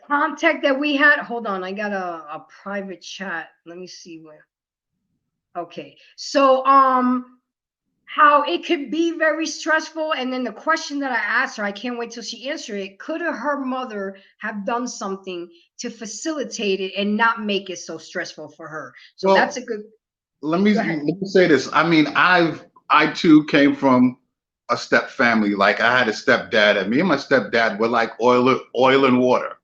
contact that we had. Hold on, I got a private chat. Let me see where. Okay, so how it could be very stressful, and then the question that I asked her, I can't wait till she answered it. Could her mother have done something to facilitate it and not make it so stressful for her? So Well, that's a good. let me Go ahead. say this. I mean, I too came from a step family. Like I had a stepdad, and me and my stepdad were like oil and water.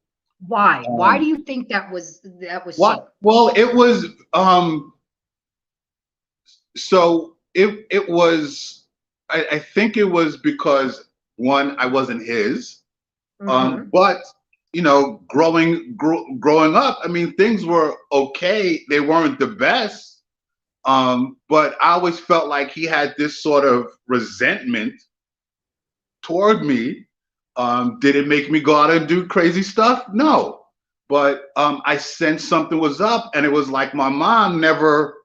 Why? Why do you think that was What? so? Well, it was so it was. I think it was because one, I wasn't his. Mm-hmm. But growing up, I mean, things were okay. They weren't the best. But I always felt like he had this sort of resentment toward me. Did it make me go out and do crazy stuff? No. But I sensed something was up, and it was like my mom never,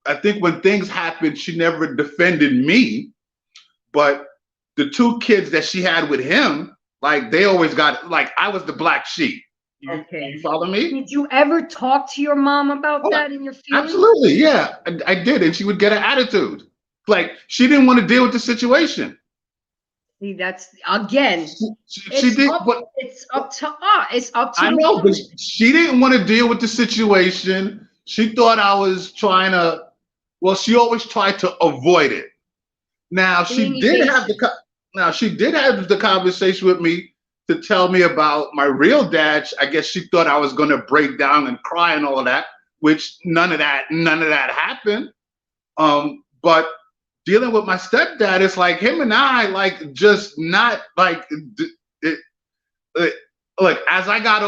I think when things happened, she never defended me. But the two kids that she had with him, like they always got, like I was the black sheep. Okay. You follow me? Did you ever talk to your mom about Oh, that in your feelings? absolutely, yeah, I did, and she would get an attitude. Like she didn't want to deal with the situation. See, that's again. She did, but It's up to us. It's up to I the know, but woman. she didn't want to deal with the situation. She thought I was trying to. Well, she always tried to avoid it. Now she Being did have evasive. now she did have the conversation with me to tell me about my real dad. I guess she thought I was going to break down and cry and all of that, which none of that happened. But dealing with my stepdad, it's like him and I, like, just not like it, look. As I got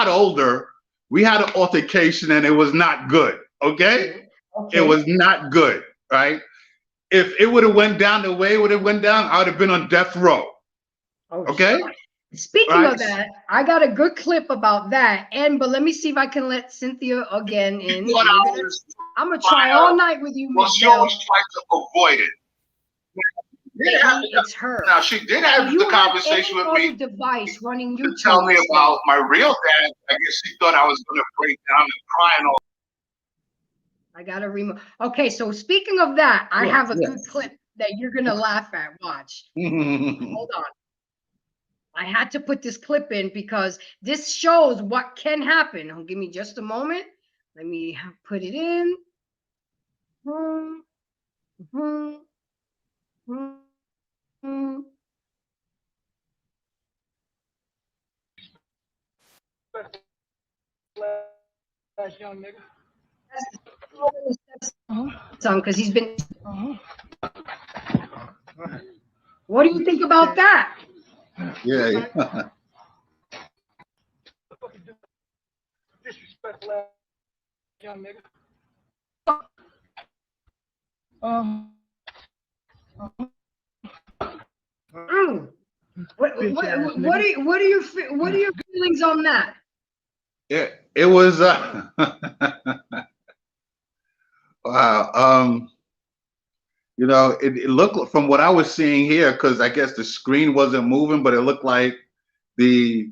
older, we had an altercation and it was not good. Okay, it Okay. was not good, right? If it would have went down the way it would have went down, I would have been on death row. Oh, Okay, speaking right? of that, I got a good clip about that. But let me see if I can let Cynthia again in. I'm gonna try all night with you, Well, Miss she Bell. always tried to avoid it. It's her. Now she did have You the have conversation any with other me device running to YouTube tell me instead? about my real dad. I guess she thought I was going to break down and cry and all. I gotta remove. Okay, so speaking of that, I Yeah, have a yeah. good clip that you're gonna laugh at. Watch. Hold on. I had to put this clip in because this shows what can happen. Give me just a moment. Let me put it in. Young nigga. Son, because he's been. What do you think about that? Yeah. Disrespectful ass young nigga. What are your feelings on that? It was wow. It looked, from what I was seeing here, because I guess the screen wasn't moving, but it looked like the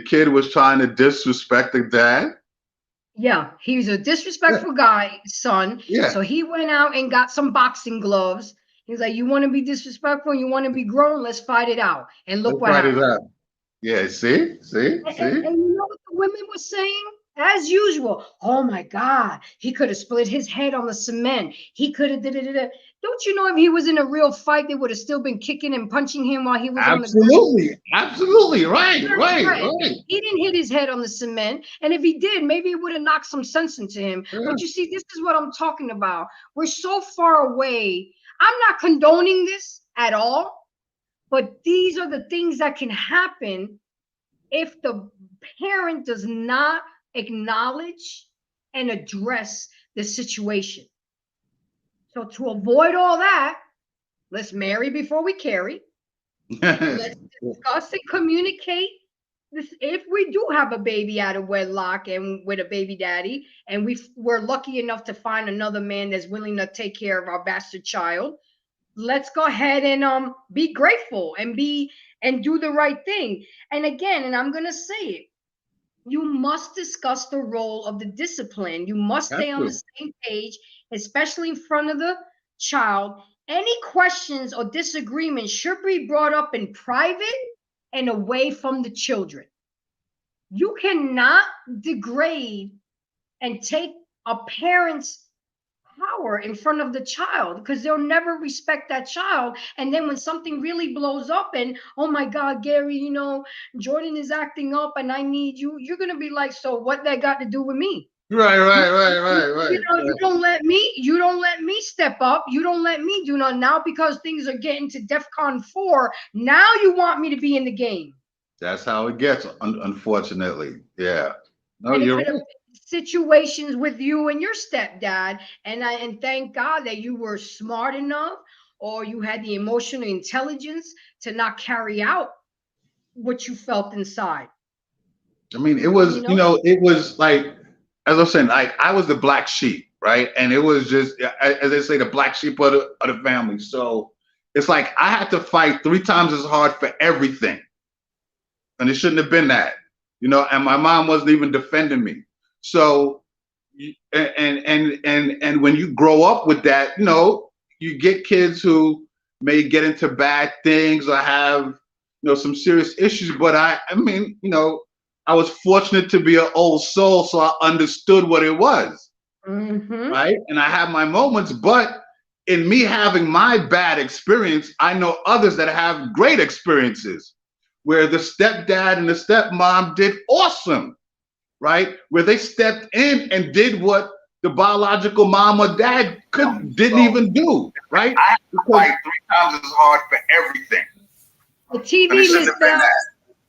kid was trying to disrespect the dad. Yeah, he's a disrespectful guy, son. Yeah. So he went out and got some boxing gloves. He's like, "You want to be disrespectful? You want to be grown? Let's fight it out." And look what happened. Yeah, see? And you know what the women were saying? as usual. Oh my God, he could have split his head on the cement. He could have Don't you know if he was in a real fight, they would have still been kicking and punching him while he was on the ground? Absolutely, absolutely, right, right, Right. right. He didn't hit his head on the cement. And if he did, maybe it would have knocked some sense into him. Yeah. But you see, this is what I'm talking about. We're so far away. I'm not condoning this at all, but these are the things that can happen if the parent does not acknowledge and address the situation. So to avoid all that, let's marry before we carry. Let's discuss and communicate this. If we do have a baby out of wedlock and with a baby daddy, and we're lucky enough to find another man that's willing to take care of our bastard child, let's go ahead and be grateful and do the right thing. And again, and I'm gonna say it, you must discuss the role of the discipline. You must stay on the same page, especially in front of the child. Any questions or disagreements should be brought up in private and away from the children. You cannot degrade and take a parent's power in front of the child, because they'll never respect that child. And then when something really blows up and, oh my God, Gary, Jordan is acting up and I need you, you're going to be like, so what that got to do with me? Right. You don't let me step up. You don't let me do nothing. Now because things are getting to DEFCON 4, now you want me to be in the game. That's how it gets, unfortunately. Yeah. No, And it you're could have right. been situations with you and your stepdad, and thank God that you were smart enough, or you had the emotional intelligence to not carry out what you felt inside. I mean, it was, it was like, as I'm saying, like I was the black sheep, right? And it was just, as they say, the black sheep of the family. So it's like I had to fight 3 times as hard for everything, and it shouldn't have been that, And my mom wasn't even defending me. So, and when you grow up with that, you get kids who may get into bad things or have, some serious issues. But I mean, I was fortunate to be an old soul, so I understood what it was, right? And I have my moments, but in me having my bad experience, I know others that have great experiences where the stepdad and the stepmom did awesome, right? Where they stepped in and did what the biological mom or dad didn't even do, right? I had to fight 3 times as hard for everything. The TV, Miss Bell.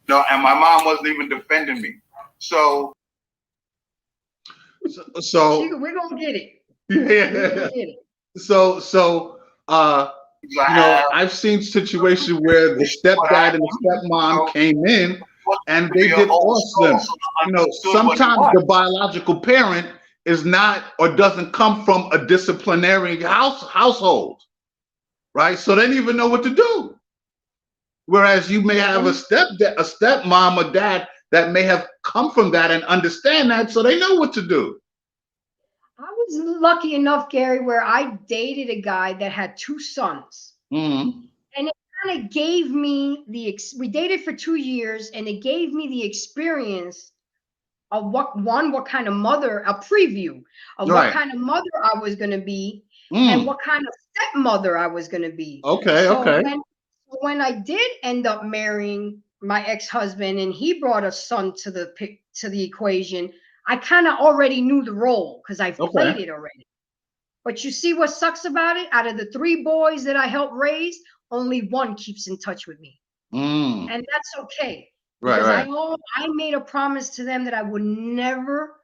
No, and my mom wasn't even defending me. So we're gonna get it. Yeah. I've seen situations where the stepdad and the stepmom came in and they did awesome. Sometimes the biological parent is not or doesn't come from a disciplinary household, right? So they didn't even know what to do. Whereas you may have a stepmom or dad that may have come from that and understand that, so they know what to do. I was lucky enough, Gary, where I dated a guy that had 2 sons. Mm-hmm. And it kind of gave me we dated for 2 years, and it gave me the experience of what kind of mother, a preview of what kind of mother I was going to be, and what kind of stepmother I was going to be. Okay. When I did end up marrying my ex-husband and he brought a son to the equation, I kind of already knew the role because I've played it already. But you see what sucks about it? Out of the 3 boys that I helped raise, only 1 keeps in touch with me. And that's okay. Because I made a promise to them that I would never,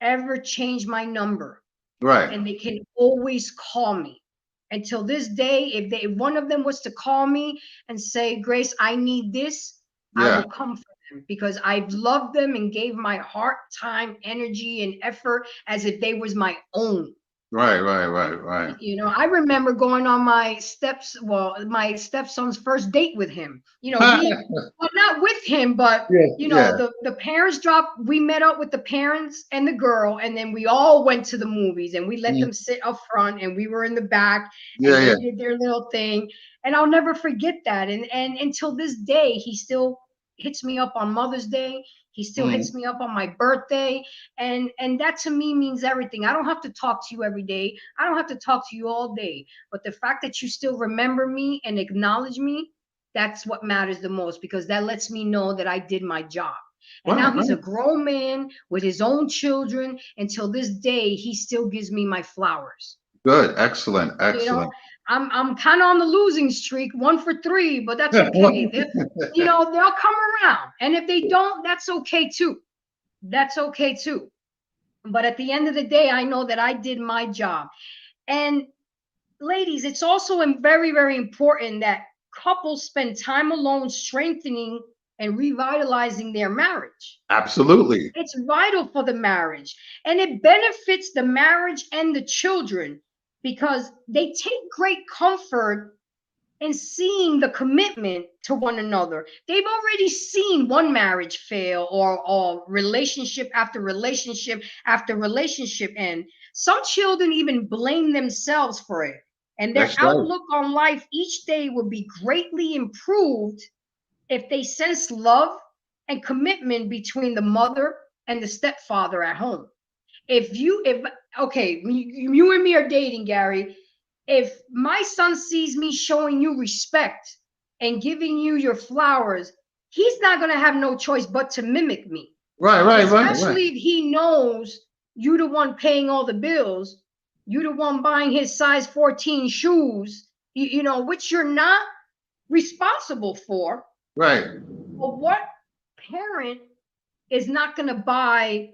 ever change my number. Right. And they can always call me. Until this day, if one of them was to call me and say, Grace, I need this, I will come for them, because I've loved them and gave my heart, time, energy, and effort as if they was my own. Right. I remember going on my stepson's first date with him. Well, not with him, but the parents we met up with the parents and the girl, and then we all went to the movies, and we let them sit up front, and we were in the back, and they did their little thing. And I'll never forget that. And until this day, he still hits me up on Mother's Day. He still hits me up on my birthday. And that to me means everything. I don't have to talk to you every day. I don't have to talk to you all day. But the fact that you still remember me and acknowledge me, that's what matters the most, because that lets me know that I did my job. And now he's a grown man with his own children. Until this day, he still gives me my flowers. Good. Excellent. You know, Excellent. I'm kind of on the losing streak, 1 for 3, but that's okay. You know, they'll come around. And if they don't, that's okay too. That's okay too. But at the end of the day, I know that I did my job. And ladies, it's also very, very important that couples spend time alone strengthening and revitalizing their marriage. Absolutely. It's vital for the marriage, and it benefits the marriage and the children, because they take great comfort in seeing the commitment to one another. They've already seen one marriage fail, or relationship after relationship after relationship end. Some children even blame themselves for it. And their That's right. outlook on life each day will be greatly improved if they sense love and commitment between the mother and the stepfather at home. Okay, you and me are dating, Gary. If my son sees me showing you respect and giving you your flowers, he's not going to have no choice but to mimic me. Right. Especially if he knows you the one paying all the bills, you the one buying his size 14 shoes, you know, which you're not responsible for. Right. But what parent is not going to buy,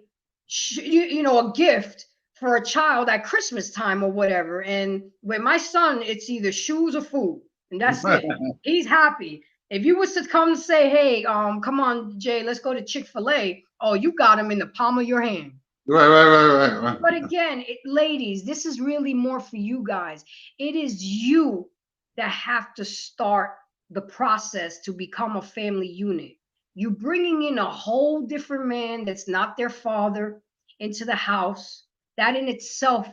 a gift for a child at Christmas time or whatever? And with my son, it's either shoes or food, and that's it. He's happy. If you was to come and say, "Hey, come on, Jay, let's go to Chick-fil-A," oh, you got him in the palm of your hand. Right. But again, ladies, this is really more for you guys. It is you that have to start the process to become a family unit. You bringing in a whole different man that's not their father into the house, that in itself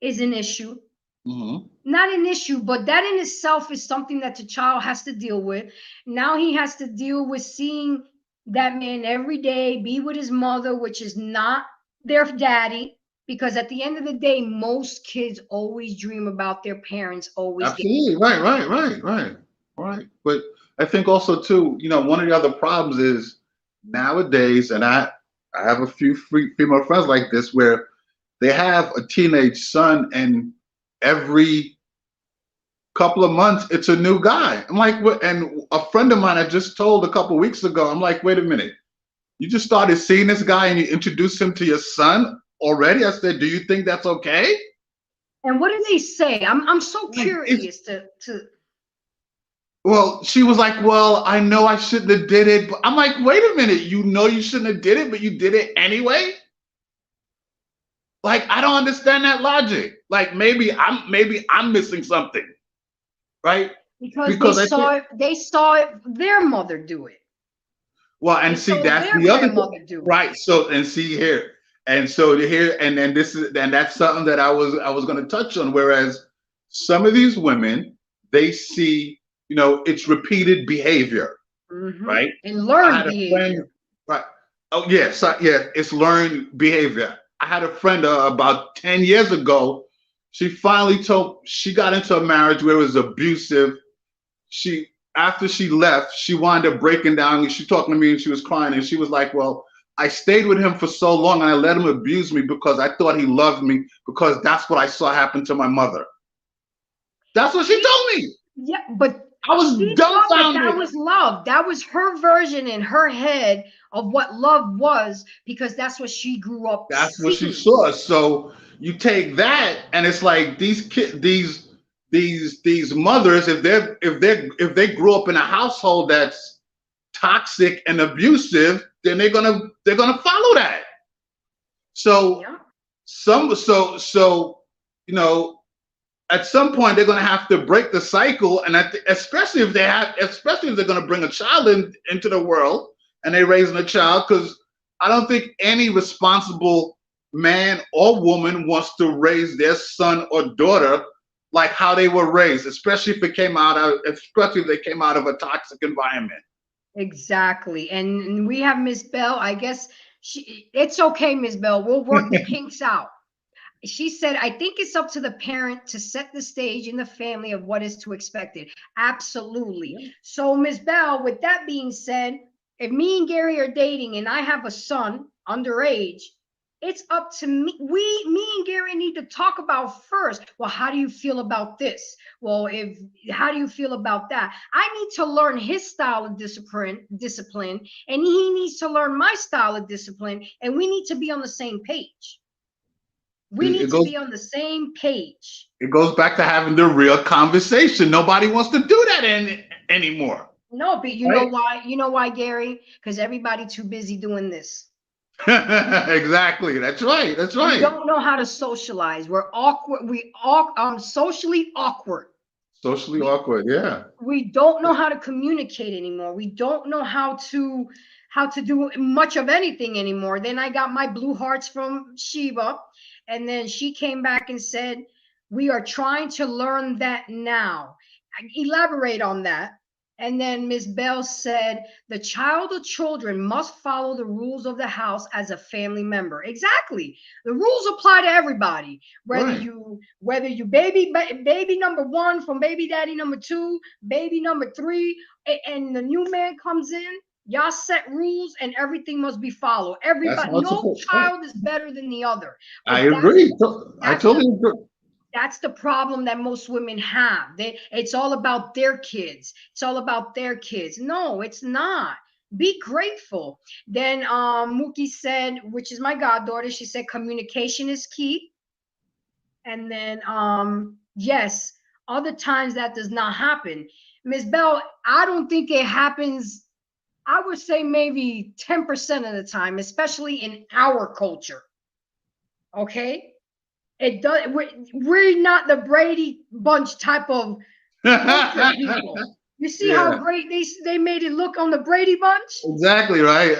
is an issue. Not an issue, but that in itself is something that the child has to deal with. Now he has to deal with seeing that man every day, be with his mother, which is not their daddy. Because at the end of the day, most kids always dream about their parents always. Absolutely. Right. But I think also too, one of the other problems is nowadays, and I have a few female friends like this, where they have a teenage son, and every couple of months it's a new guy. I'm like, what? And a friend of mine I just told a couple of weeks ago, I'm like, wait a minute, you just started seeing this guy and you introduced him to your son already? I said, do you think that's okay? And what do they say? I'm so curious to. Well, she was like, well, I know I shouldn't have did it. But I'm like, wait a minute, you know you shouldn't have did it, but you did it anyway? Like, I don't understand that logic. Like, maybe I'm missing something, right? Because they saw their mother do it. Well, and see, that's the other thing, right? So, and see here, and so here, and then that's something that I was going to touch on. Whereas some of these women, they see, it's repeated behavior, right? And learned behavior, right? Oh yes, it's learned behavior. I had a friend about 10 years ago. She got into a marriage where it was abusive. After she left, she wound up breaking down, and she talking to me and she was crying, and she was like, well, I stayed with him for so long and I let him abuse me because I thought he loved me, because that's what I saw happen to my mother. That's what she told me. Yeah, but I was dumbfounded. That was love. That was her version in her head of what love was, because that's what she grew up. That's what she saw. So you take that, and it's like these mothers, if they grew up in a household that's toxic and abusive, then they're gonna follow that. So at some point they're gonna have to break the cycle, and especially if they're gonna bring a child into the world and they're raising a child, because I don't think any responsible man or woman wants to raise their son or daughter like how they were raised, especially if they came out of a toxic environment. Exactly. And we have Miss Bell. I guess it's okay, Miss Bell. We'll work the kinks out. She said, I think it's up to the parent to set the stage in the family of what is to expected. Absolutely. So, Miss Bell, with that being said, if me and Gary are dating and I have a son underage, it's up to me. Me and Gary need to talk about first. Well, how do you feel about this? Well, how do you feel about that? I need to learn his style of discipline, and he needs to learn my style of discipline, and we need to be on the same page. We It, need it to goes be on the same page. it goes back to having the real conversation. Nobody wants to do that anymore. No, but you know Right? why? You know why, Gary? Because everybody too busy doing this. Exactly. That's right. That's We right. don't know how to socialize. We're awkward. We all socially awkward. Socially We awkward. Yeah. we don't know how to communicate anymore. We don't know how to do much of anything anymore. Then I got my blue hearts from Sheba, and then she came back and said, we are trying to learn that now. Elaborate on that. And then Miss Bell said, the child or children must follow the rules of the house as a family member. Exactly. The rules apply to everybody, Right. whether you baby number one from baby daddy number two, baby number three, and the new man comes in. Y'all set rules and everything must be followed. That's Everybody, how it's no supposed. Right. child is better than the other. I But agree. I that's totally the agree. that's the problem that most women have. It's all about their kids. It's all about their kids. No, it's not. Be grateful. Then Mookie said, which is my goddaughter, she said communication is key. And then yes, other times that does not happen. Miss Bell, I don't think it happens. I would say maybe 10% of the time, especially in our culture. Okay? It does. We're not the Brady Bunch type of culture people. You see how Yeah. great they made it look on the Brady Bunch? Exactly. Right.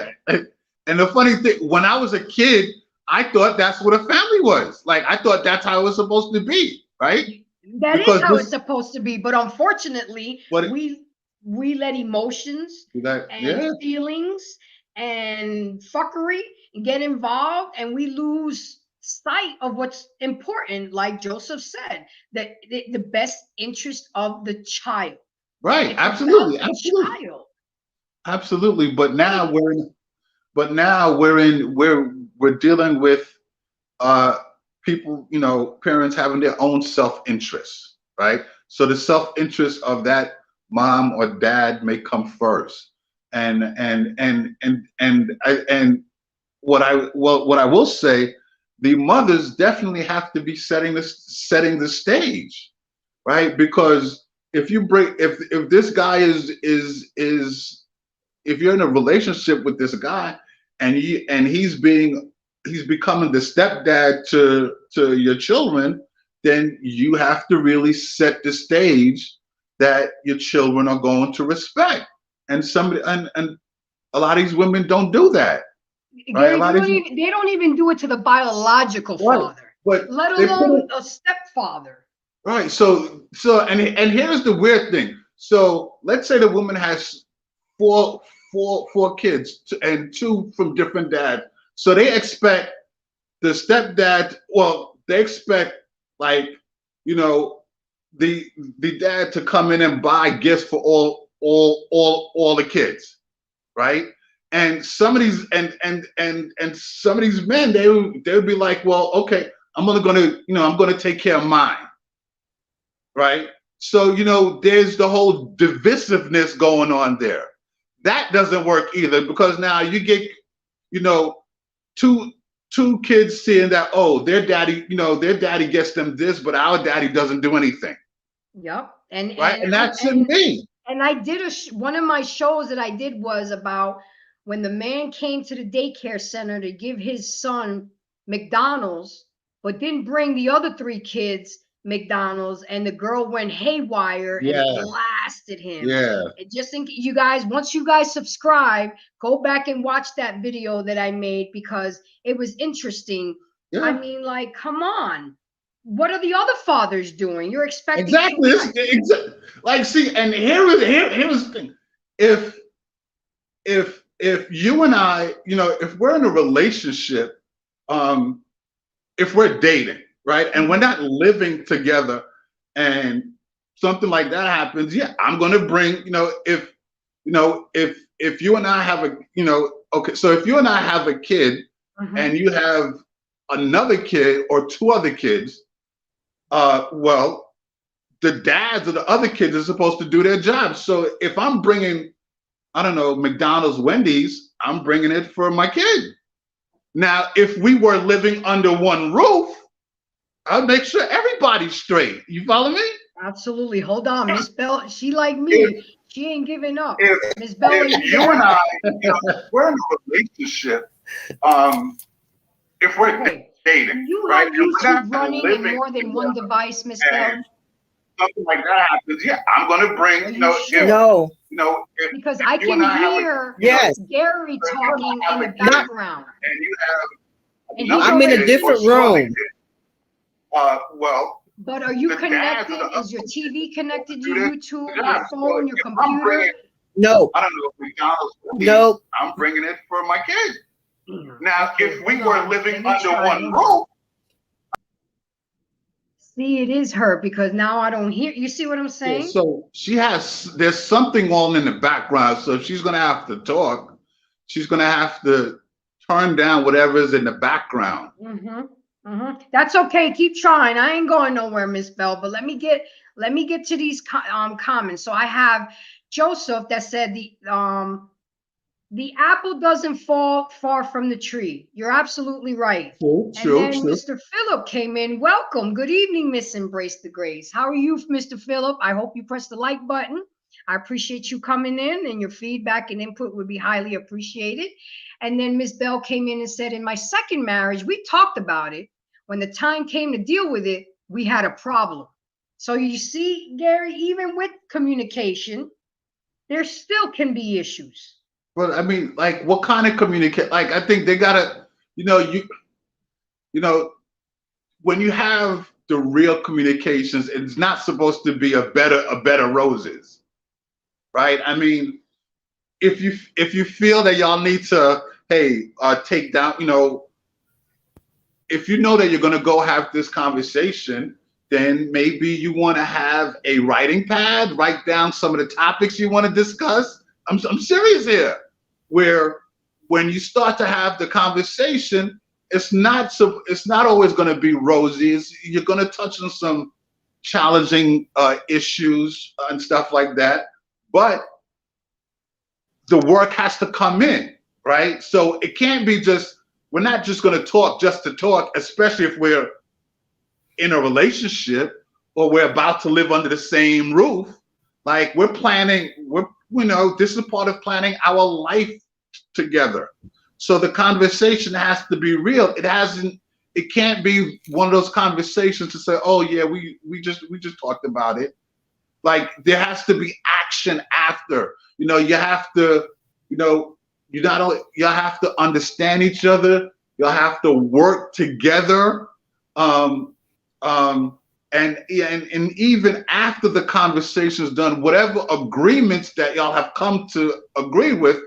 And the funny thing, when I was a kid, I thought that's what a family was. Like I thought that's how it was supposed to be. Right. That is Because how it's this. supposed to be. But unfortunately, What. we let emotions That. and Yeah. feelings and fuckery get involved, and we lose sight of what's important. Like Joseph said, that the best interest of the child. Right. It's about Absolutely. the Absolutely. child. Absolutely. But now Hey, we're dealing with uh people, parents having their own self-interest, right? So the self-interest of that mom or dad may come first. And what I will say, the mothers definitely have to be setting the stage, right? Because if this guy is if you're in a relationship with this guy and he's becoming the stepdad to your children, then you have to really set the stage that your children are going to respect. And somebody and a lot of these women don't do that, right? A Gary, lot of these, they don't even do it to the biological right, father, but let they put alone it a stepfather. right. And here's the weird thing. So let's say the woman has four kids and two from different dads. So they expect the stepdad. Well, they expect like you know the the dad to come in and buy gifts for all the kids, right? And some of these and some of these men they would be like, well, okay, I'm gonna take care of mine, right? So there's the whole divisiveness going on there. That doesn't work either because now you get you know two kids seeing that, oh, their daddy gets them this, but our daddy doesn't do anything, Yep. And right? and And and that's in and, me. and I did one of my shows that I did was about when the man came to the daycare center to give his son McDonald's, but didn't bring the other three kids McDonald's, and the girl went haywire and Yeah, blasted him. yeah, And just think, you guys, once you guys subscribe, go back and watch that video that I made because it was interesting. I yeah. mean, like, come on. What are the other fathers doing? You're expecting too Exactly. much. Like, see, and here's the thing. If if you and I, if we're in a relationship, if we're dating, right, and we're not living together, and something like that happens, yeah, I'm gonna bring, if you and I have a, okay, so if you and I have a kid, and you have another kid or two other kids, well, the dads of the other kids are supposed to do their job. So if I'm bringing, I don't know, McDonald's, Wendy's, I'm bringing it for my kid. Now, if we were living under one roof, I'll make sure everybody's straight. You follow me? Absolutely. Hold on, Miss Bell. She like me. She ain't giving up. Miss Bell, If you and I, we're in a relationship, if we're dating, you right? have YouTube running in more than one device, Miss Bell? Something like that happens, yeah, I'm gonna bring, No. Because I can hear Gary talking in the background. And you have, I'm in a different room. Well, but are you connected? Is your TV connected to YouTube, your phone, your computer? No. I don't know if McDonald's. Nope. I'm bringing it for my kid. Now, if we were living under one roof. See, it is her because now I don't hear. You see what I'm saying? So there's something on in the background. So if she's going to have to talk, she's going to have to turn down whatever is in the background. That's okay. Keep trying. I ain't going nowhere, Miss Bell. But let me get to these comments. So I have Joseph that said the apple doesn't fall far from the tree. You're absolutely right. True. Mr. Phillip came in. Welcome. Good evening, Miss Embrace the Grace. How are you, Mr. Phillip? I hope you press the like button. I appreciate you coming in, and your feedback and input would be highly appreciated. And then Miss Bell came in and said, in my second marriage, we talked about it. When the time came to deal with it, we had a problem. So you see, Gary, even with communication, there still can be issues. But I mean, like, what kind of communicate? Like, I think they gotta, when you have the real communications, it's not supposed to be a bed of roses, right? I mean, if you feel that y'all need to, take down, if you know that you're gonna go have this conversation, then maybe you want to have a writing pad, write down some of the topics you want to discuss. I'm serious here. Where when you start to have the conversation, it's not always going to be rosy. You're going to touch on some challenging issues and stuff like that. But the work has to come in, right? So it can't be we're not just going to talk just to talk, especially if we're in a relationship or we're about to live under the same roof. Like, we're planning, this is part of planning our life together. So the conversation has to be real. It can't be one of those conversations to say, oh yeah, we just talked about it. Like, there has to be action after. You have to, you have to understand each other. You'll have to work together. And even after the conversation is done, whatever agreements that y'all have come to agree with,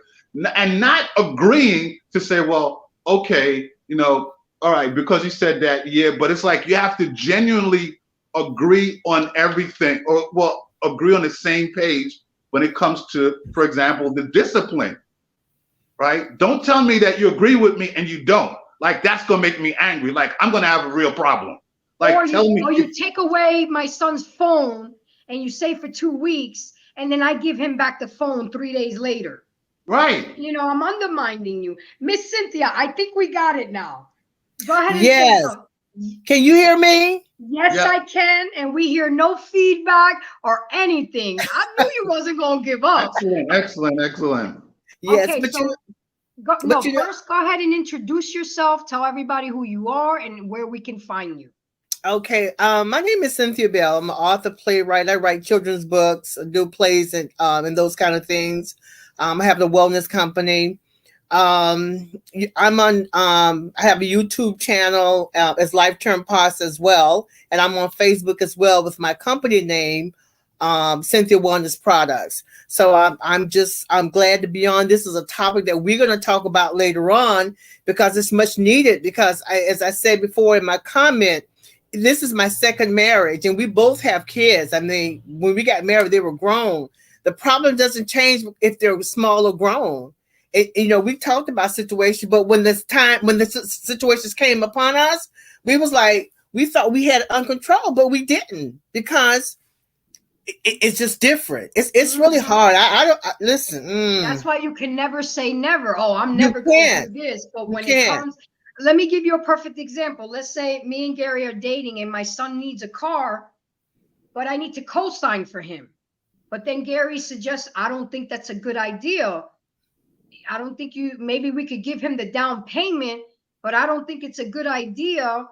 and not agreeing to say, well, okay, all right, because you said that, yeah, but it's like you have to genuinely agree on everything, or, well, agree on the same page when it comes to, for example, the discipline, right? Don't tell me that you agree with me and you don't. Like, that's gonna make me angry. Like, I'm gonna have a real problem. Like, or you take away my son's phone and you say for 2 weeks, and then I give him back the phone 3 days later. Right. I'm undermining you. Miss Cynthia, I think we got it now. Go ahead and yes. Can you hear me? Yes, yeah. I can. And we hear no feedback or anything. I knew you wasn't going to give up. Excellent. Yes, okay, but first go ahead and introduce yourself. Tell everybody who you are and where we can find you. Okay, my name is Cynthia Bell. I'm an author, playwright. I write children's books, do plays, and those kind of things. I have the wellness company. I'm on. I have a YouTube channel as Life Term Pos as well, and I'm on Facebook as well with my company name, Cynthia Wellness products. So I'm glad to be on. This is a topic that we're going to talk about later on because it's much needed. Because as I said before in my comment, this is my second marriage, and we both have kids. I mean, when we got married, they were grown. The problem doesn't change if they're small or grown. We talked about situations, but when the situations came upon us, we was like, we thought we had it under control, but we didn't, because it's just different. It's really hard. I don't listen. That's why you can never say never. Oh, I'm never going to do this. But when it comes, let me give you a perfect example. Let's say me and Gary are dating and my son needs a car, but I need to co-sign for him. But then Gary suggests, I don't think that's a good idea. I don't think maybe we could give him the down payment, but I don't think it's a good idea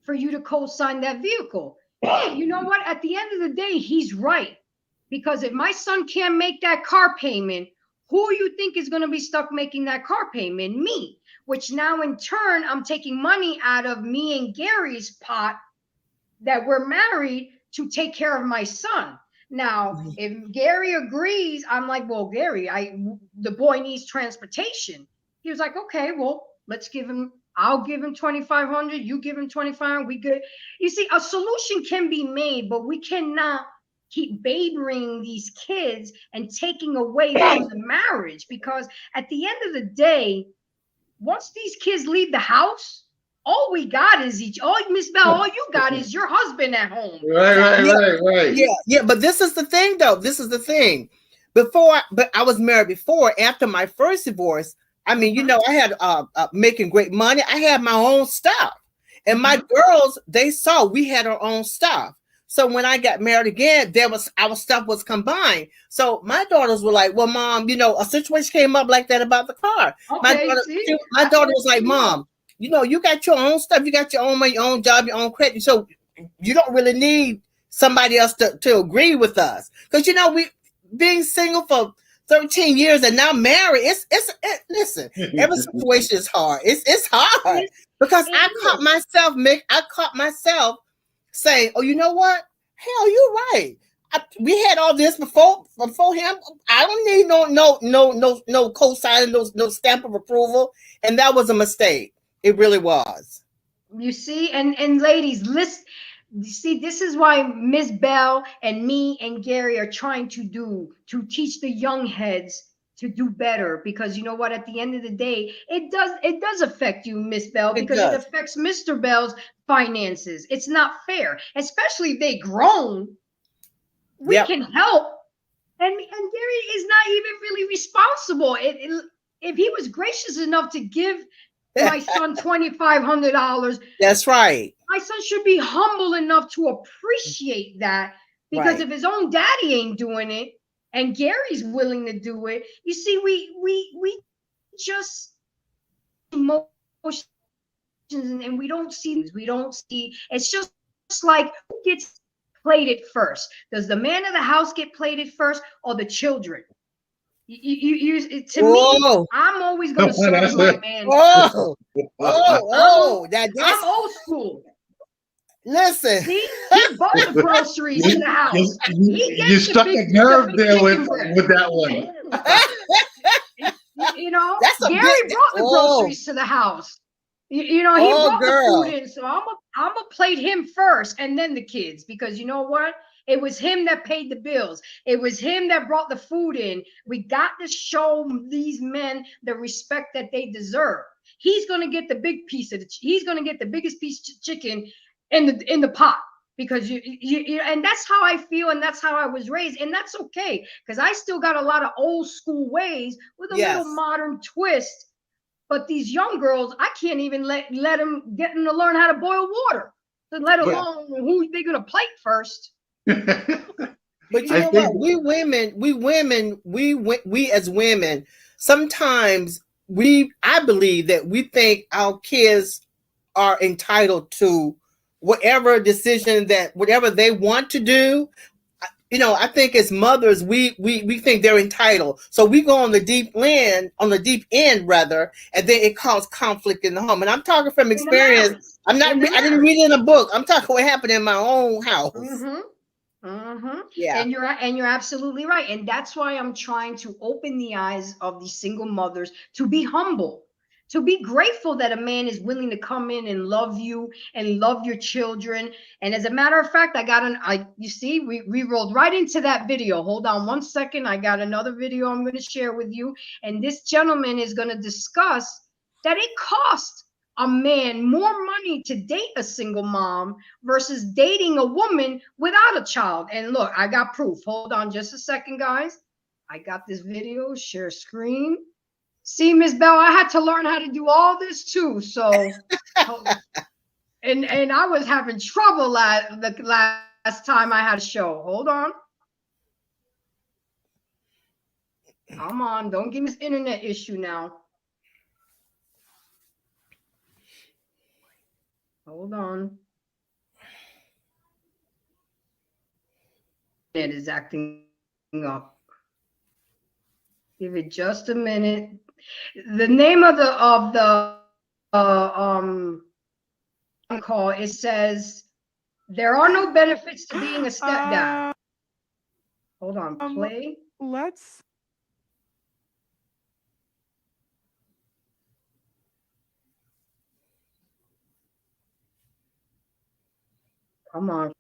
for you to co-sign that vehicle. You know what? At the end of the day, he's right. Because if my son can't make that car payment, who you think is going to be stuck making that car payment? Me. Which now in turn, I'm taking money out of me and Gary's pot that we're married to take care of my son. Now, if Gary agrees, I'm like, well, Gary, the boy needs transportation. He was like, okay, well, let's give him, I'll give him 2,500. You give him 25. We good. You see, a solution can be made, but we cannot keep babying these kids and taking away from the marriage, because at the end of the day, once these kids leave the house, all we got is Miss Bell, all you got is your husband at home. Right. Yeah. But this is the thing, though. This is the thing. But I was married before. After my first divorce, I mean, I had making great money. I had my own stuff, and my girls, they saw we had our own stuff. So when I got married again, our stuff was combined. So my daughters were like, "Well, Mom, a situation came up like that about the car." Okay, my daughter was like, "Mom, you got your own stuff. You got your own money, your own job, your own credit. So you don't really need somebody else to agree with us, because we being single for 13 years and now married. Listen, every situation is hard. It's hard because I caught myself saying, "Oh, you know what? Hell, you're right. We had all this before him. I don't need no co-signing, no stamp of approval." And that was a mistake. It really was. You see, and ladies, listen. You see, this is why Miss Bell and me and Gary are trying to teach the young heads to do better, because you know what, at the end of the day, it does affect you, Miss Bell, because it affects Mr. Bell's finances. It's not fair, especially if they grown. We can help, and Gary is not even really responsible. If he was gracious enough to give my son $2,500, that's right. My son should be humble enough to appreciate that, because if his own daddy ain't doing it and Gary's willing to do it, you see, we just emotions, and we don't see. It's just like, who gets plated first? Does the man of the house get plated first, or the children? To me, I'm always going to serve my man. I'm old school. Listen, see, he bought the groceries in the house. You stuck a nerve there with that one. Gary brought the groceries to the house. He brought the food in, so I'm gonna plate him first, and then the kids, because you know what? It was him that paid the bills. It was him that brought the food in. We got to show these men the respect that they deserve. He's gonna get the big piece of he's gonna get the biggest piece of chicken in the pot, because you and that's how I feel, and that's how I was raised, and that's okay, because I still got a lot of old school ways with a little modern twist. But these young girls, I can't even let them get them to learn how to boil water, let alone who they're gonna plate first. But you know what? We as women, sometimes I believe that we think our kids are entitled to whatever decision whatever they want to do. I think as mothers, we think they're entitled. So we go on the deep end rather, and then it causes conflict in the home. And I'm talking from experience. I didn't read it in a book. I'm talking what happened in my own house. Yeah. And you're absolutely right. And that's why I'm trying to open the eyes of these single mothers to be humble, to be grateful that a man is willing to come in and love you and love your children. And as a matter of fact, you see, we rolled right into that video. Hold on one second. I got another video I'm going to share with you. And this gentleman is going to discuss that it costs a man more money to date a single mom versus dating a woman without a child. And look, I got proof. Hold on just a second, guys. I got this video, share screen. See, Miss Bell, I had to learn how to do all this too. So, and I was having trouble the last time I had a show. Hold on. Come on, don't give me this internet issue now. Hold on. It is acting up. Give it just a minute. The name of the call, it says there are no benefits to being a stepdad. Hold on, play. Let's. Come on.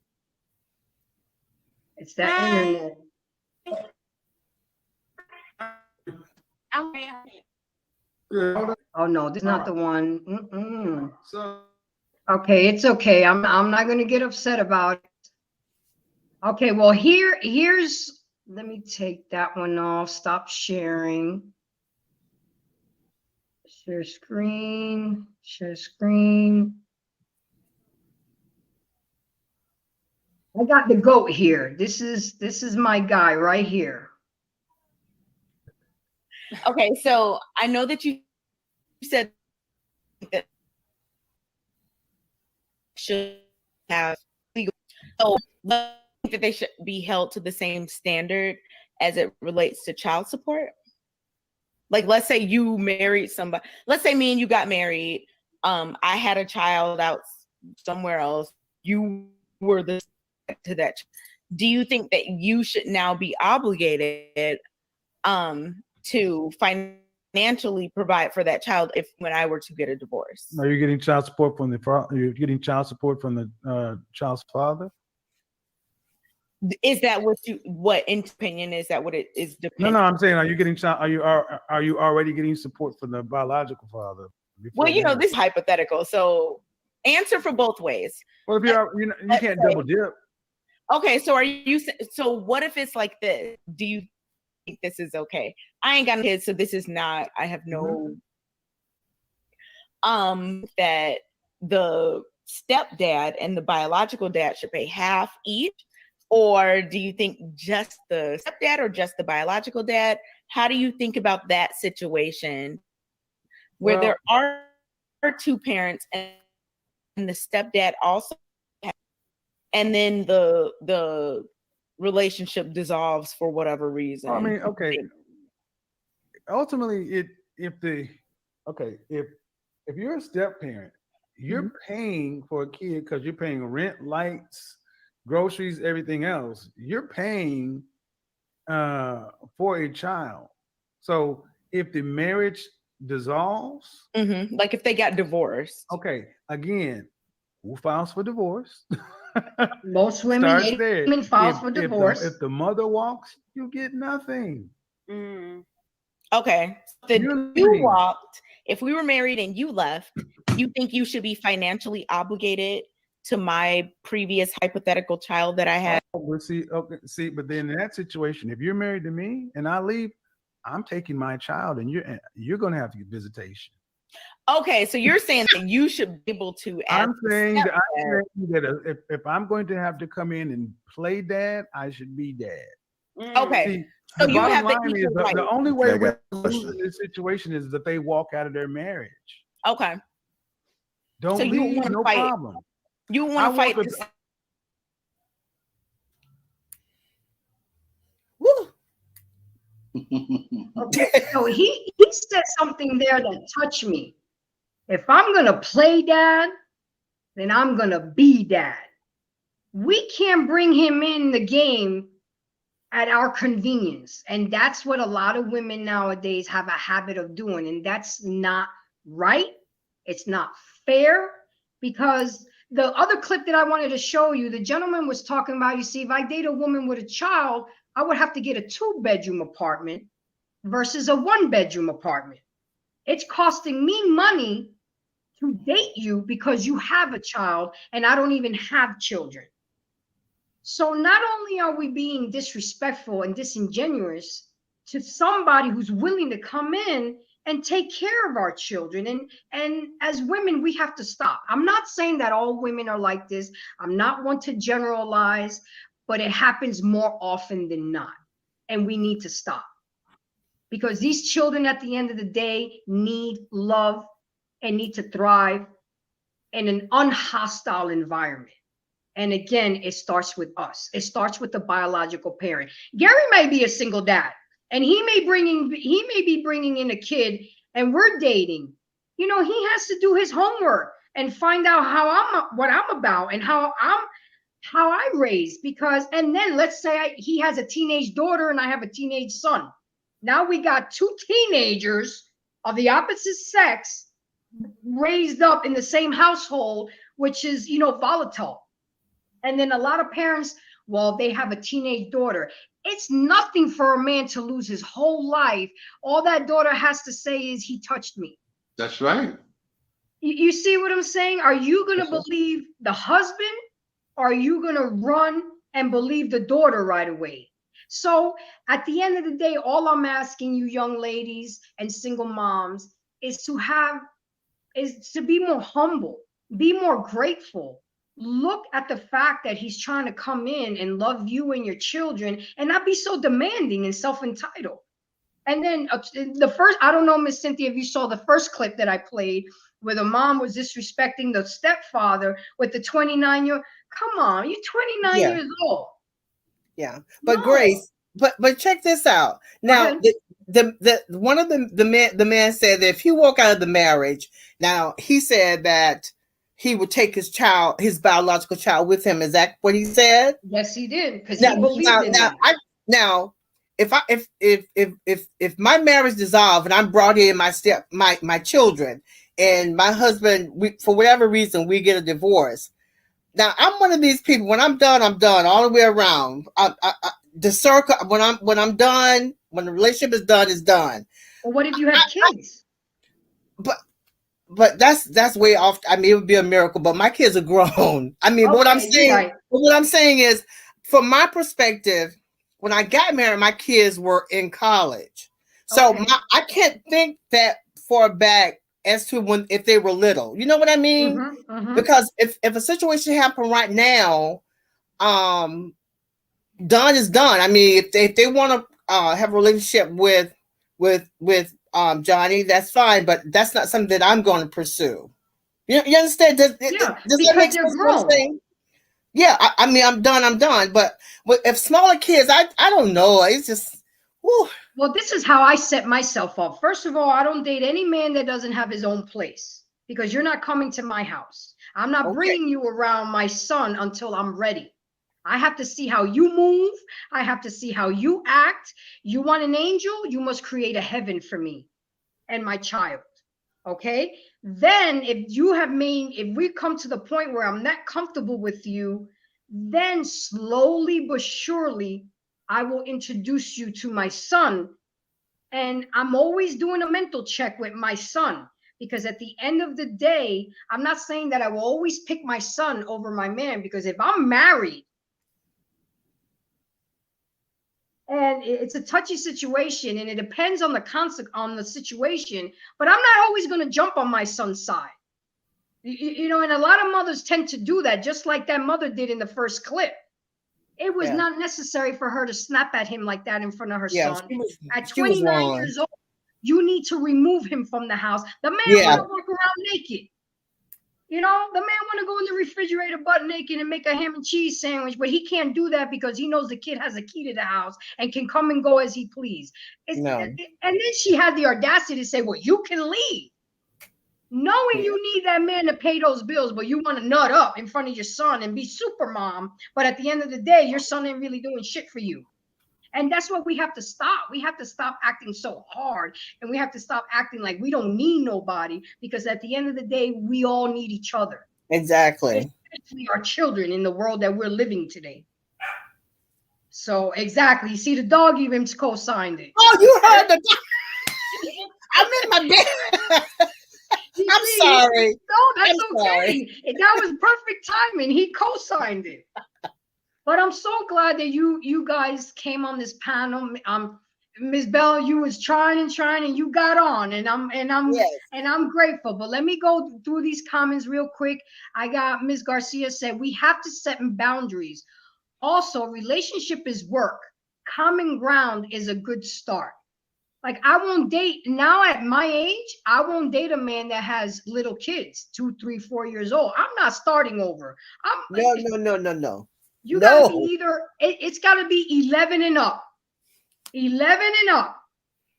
It's that internet. Oh no, this is not the one. Okay, it's okay. I'm not gonna get upset about it. Okay, well here's, let me take that one off. Stop sharing. Share screen. Share screen. I got the goat here. This is my guy right here. Okay, so I know that you said that should have legal, so that they should be held to the same standard as it relates to child support. Like, let's say you married somebody. Let's say me and you got married. I had a child out somewhere else. You were the to that. Do you think that you should now be obligated to financially provide for that child if when I were to get a divorce? Are you getting child support from you're getting child support from the child's father? Is that what in opinion, is that what it is? No, I'm saying, are you getting are you already getting support from the biological father? Well, this is hypothetical, so answer for both ways. Well, if you can't double dip. Okay, so so what if it's like this? Do you think this is okay? I ain't got kids, so this is not, I have no that the stepdad and the biological dad should pay half each? Or do you think just the stepdad or just the biological dad? How do you think about that situation where there are two parents and the stepdad also, and then the relationship dissolves for whatever reason? I mean, okay. Ultimately, if you're a step parent, you're paying for a kid because you're paying rent, lights, groceries, everything else. You're paying for a child. So if the marriage dissolves, like if they got divorced, okay, again, who files for divorce? Most women file for divorce. If the mother walks, you get nothing. Okay, so you walked. If we were married and you left, you think you should be financially obligated to my previous hypothetical child that I had? But but then in that situation, if you're married to me and I leave, I'm taking my child, and you're going to have to get visitation. Okay, so you're saying that you should be able to. I'm saying that if I'm going to have to come in and play dad, I should be dad. Okay. See, so the you bottom have line is the only way we're losing this situation is that they walk out of their marriage. Okay. Don't so leave, no fight. problem. You want to fight this. Okay, so he said something there that touched me. If I'm gonna play dad, then I'm gonna be dad. We can't bring him in the game at our convenience. And that's what a lot of women nowadays have a habit of doing. And that's not right. It's not fair, because the other clip that I wanted to show you, the gentleman was talking about, you see, if I date a woman with a child, I would have to get a 2-bedroom apartment versus a 1-bedroom apartment. It's costing me money to date you because you have a child and I don't even have children. So not only are we being disrespectful and disingenuous to somebody who's willing to come in and take care of our children, and as women, we have to stop. I'm not saying that all women are like this. I'm not one to generalize, but it happens more often than not. And we need to stop, because these children at the end of the day need love and need to thrive in an unhostile environment. And again, it starts with us. It starts with the biological parent. Gary may be a single dad, and he may be bringing in a kid, and we're dating. You know, he has to do his homework and find out what I'm about and how I raise. Because, and then let's say he has a teenage daughter and I have a teenage son. Now we got 2 teenagers of the opposite sex raised up in the same household, which is, you know, volatile. And then a lot of parents, well, they have a teenage daughter. It's nothing for a man to lose his whole life. All that daughter has to say is, he touched me. That's right. You see what I'm saying? Are you going to believe the husband? Or are you going to run and believe the daughter right away? So at the end of the day, all I'm asking you young ladies and single moms is to be more humble, be more grateful. Look at the fact that he's trying to come in and love you and your children and not be so demanding and self-entitled. And then the first, I don't know, Miss Cynthia, if you saw the first clip that I played where the mom was disrespecting the stepfather with the 29-year-old. Come on, you're 29 years old. Yeah. But no. Grace, but check this out. Now, the one of the man said that if he walk out of the marriage, now he said that he would take his biological child with him. Is that what he said? Yes, he did, because he believed in that. Now, if my marriage dissolved and I'm brought in my children and my husband, for whatever reason, we get a divorce. Now, I'm one of these people. When I'm done all the way around. The circle, when I'm done, when the relationship is done. Well, what if you have kids? But that's way off. I mean, it would be a miracle, but my kids are grown. I mean, what I'm saying is, from my perspective, when I got married, my kids were in college. So I can't think that far back as to if they were little. You know what I mean? Mm-hmm, mm-hmm. Because if a situation happened right now, done is done. I mean, if they want to have a relationship with Johnny, that's fine, but that's not something that I'm going to pursue. You understand? Does that make sense? What I'm saying? Yeah, I mean, I'm done. But if smaller kids, I don't know. It's just, whew. Well, this is how I set myself up. First of all, I don't date any man that doesn't have his own place, because you're not coming to my house. I'm not bringing you around my son until I'm ready. I have to see how you move. I have to see how you act. You want an angel? You must create a heaven for me and my child. Okay? Then if we come to the point where I'm not comfortable with you, then slowly but surely, I will introduce you to my son. And I'm always doing a mental check with my son, because at the end of the day, I'm not saying that I will always pick my son over my man, because if I'm married, and it's a touchy situation, and it depends on the situation, but I'm not always going to jump on my son's side. You know, and a lot of mothers tend to do that, just like that mother did in the first clip. It was not necessary for her to snap at him like that in front of her son. At 29 years old, you need to remove him from the house. The man want to walk around naked. You know, the man want to go in the refrigerator butt naked and make a ham and cheese sandwich, but he can't do that because he knows the kid has a key to the house and can come and go as he please. And then she had the audacity to say, well, you can leave. knowing you need that man to pay those bills, but you want to nut up in front of your son and be super mom. But at the end of the day, your son ain't really doing shit for you. And that's what we have to stop. We have to stop acting so hard, and we have to stop acting like we don't need nobody, because at the end of the day, we all need each other. Exactly. Especially our children in the world that we're living today. So exactly. You see, the dog even co-signed it. Oh, you heard the dog. I'm in my bed. I'm sorry. No, that's I'm okay. sorry. That was perfect timing. He co-signed it. But I'm so glad that you guys came on this panel. Ms. Bell, you was trying and you got on, and I'm grateful. But let me go through these comments real quick. I got Ms. Garcia said we have to set boundaries. Also, relationship is work. Common ground is a good start. Like, I won't date now at my age. I won't date a man that has little kids, 2, 3, 4 years old. I'm not starting over. No. You gotta be either, it's gotta be 11 and up. 11 and up.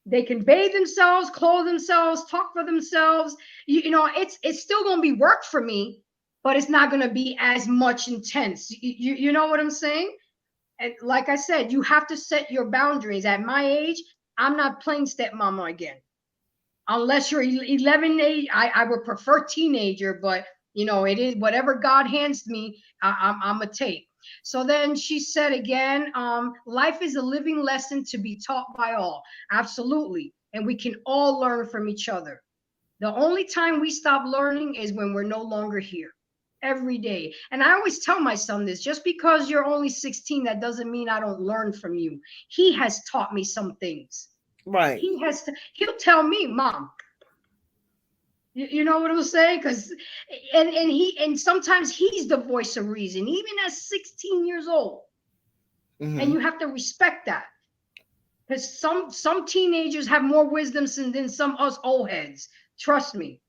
They can bathe themselves, clothe themselves, talk for themselves. You know, it's still gonna be work for me, but it's not gonna be as much intense. You know what I'm saying? And like I said, you have to set your boundaries. At my age, I'm not playing stepmama again. Unless you're 11 age, I would prefer teenager, but you know, it is whatever God hands me, I'm a take. So then she said again, life is a living lesson to be taught by all. Absolutely. And we can all learn from each other. The only time we stop learning is when we're no longer here. Every day. And I always tell my son this, just because you're only 16, that doesn't mean I don't learn from you. He has taught me some things. Right. He'll tell me, Mom. You know what I'm saying? Because and sometimes he's the voice of reason, even at 16 years old. Mm-hmm. And you have to respect that. Because some teenagers have more wisdom than some us old heads. Trust me.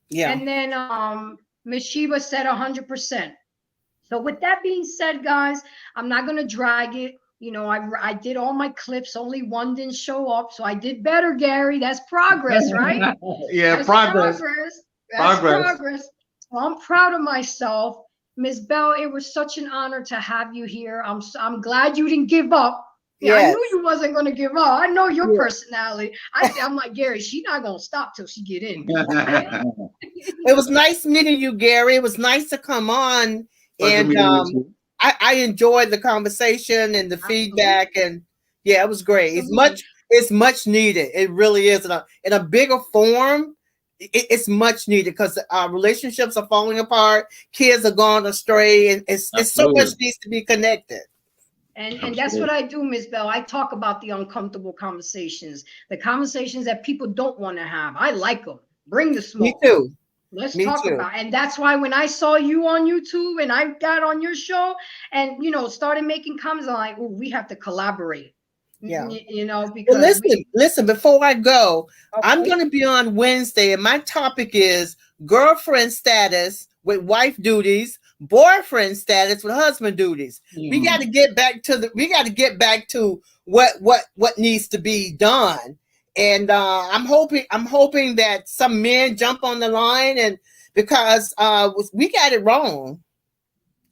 Yeah. And then Ms. Sheba said 100%. So with that being said, guys, I'm not going to drag it. You know, I did all my clips. Only one didn't show up. So I did better, Gary. That's progress, right? Yeah, that's progress. That's progress. So I'm proud of myself. Ms. Bell, it was such an honor to have you here. I'm glad you didn't give up. Yeah, yes. I knew you wasn't going to give up. I know your personality. I'm like, Gary, she's not going to stop till she get in. It was nice meeting you, Gary. It was nice to come on. And I enjoyed the conversation and the feedback, and yeah, it was great. It's much needed. It really is in a bigger form. It's much needed because our relationships are falling apart. Kids are going astray, and it's so much needs to be connected. And that's what I do, Ms. Bell. I talk about the uncomfortable conversations, the conversations that people don't want to have. I like them. Bring the smoke. Me too. Let's talk about it. And that's why when I saw you on YouTube and I got on your show and, you know, started making comments, I'm like, oh, we have to collaborate. Yeah. You know, because listen, before I go, okay. I'm going to be on Wednesday and my topic is girlfriend status with wife duties, boyfriend status with husband duties. Mm. We got to get back to what needs to be done. And I'm hoping that some men jump on the line, and because we got it wrong.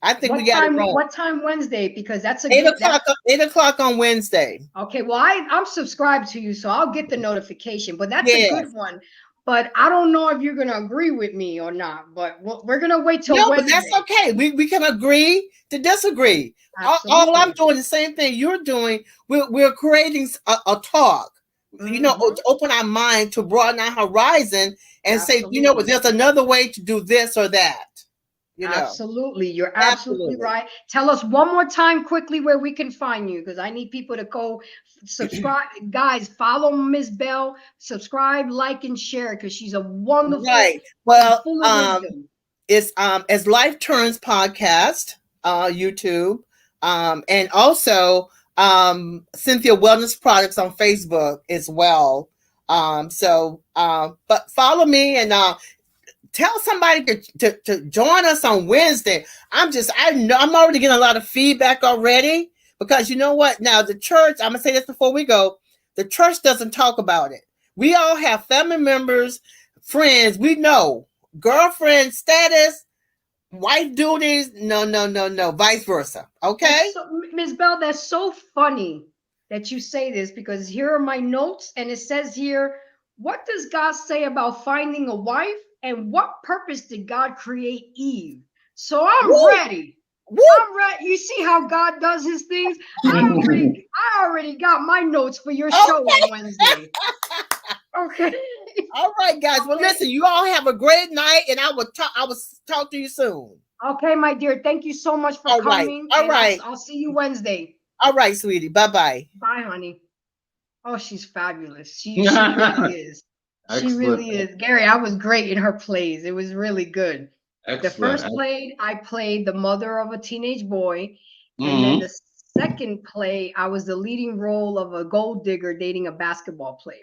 I think we got it wrong. What time Wednesday? Because that's 8 o'clock on Wednesday. Okay, well I'm subscribed to you, so I'll get the notification. But that's a good one. But I don't know if you're gonna agree with me or not. But we're gonna wait till Wednesday. But that's okay. We can agree to disagree. All I'm doing the same thing you're doing. We're creating a talk. You know, open our mind to broaden our horizon and say, you know, there's another way to do this or that. You know? Absolutely. You're absolutely right. Tell us one more time quickly where we can find you, because I need people to go subscribe. Guys, follow Ms. Bell, subscribe, like, and share, because she's a wonderful. Right. Well, it's As Life Turns podcast, YouTube, and also Cynthia Wellness Products on Facebook as well. But follow me and tell somebody to join us on Wednesday. I'm already getting a lot of feedback already, because you know what? Now the church, I'm gonna say this before we go, the church doesn't talk about it. We all have family members, friends, we know. Girlfriend status, wife duties, no, vice versa. Okay? So, Ms. Bell, that's so funny that you say this, because here are my notes, and it says here, what does God say about finding a wife, and what purpose did God create Eve? So I'm Woo! ready. Woo! I'm ready. You see how God does his things? I already got my notes for your show on Wednesday. Okay. All right, guys. Well, listen, you all have a great night, and I will talk to you soon. Okay, my dear. Thank you so much for coming. All right. I'll see you Wednesday. All right, sweetie. Bye-bye. Bye, honey. Oh, she's fabulous. She really is. She really is. Gary, I was great in her plays. It was really good. The first play, I played the mother of a teenage boy. And then the second play, I was the leading role of a gold digger dating a basketball player.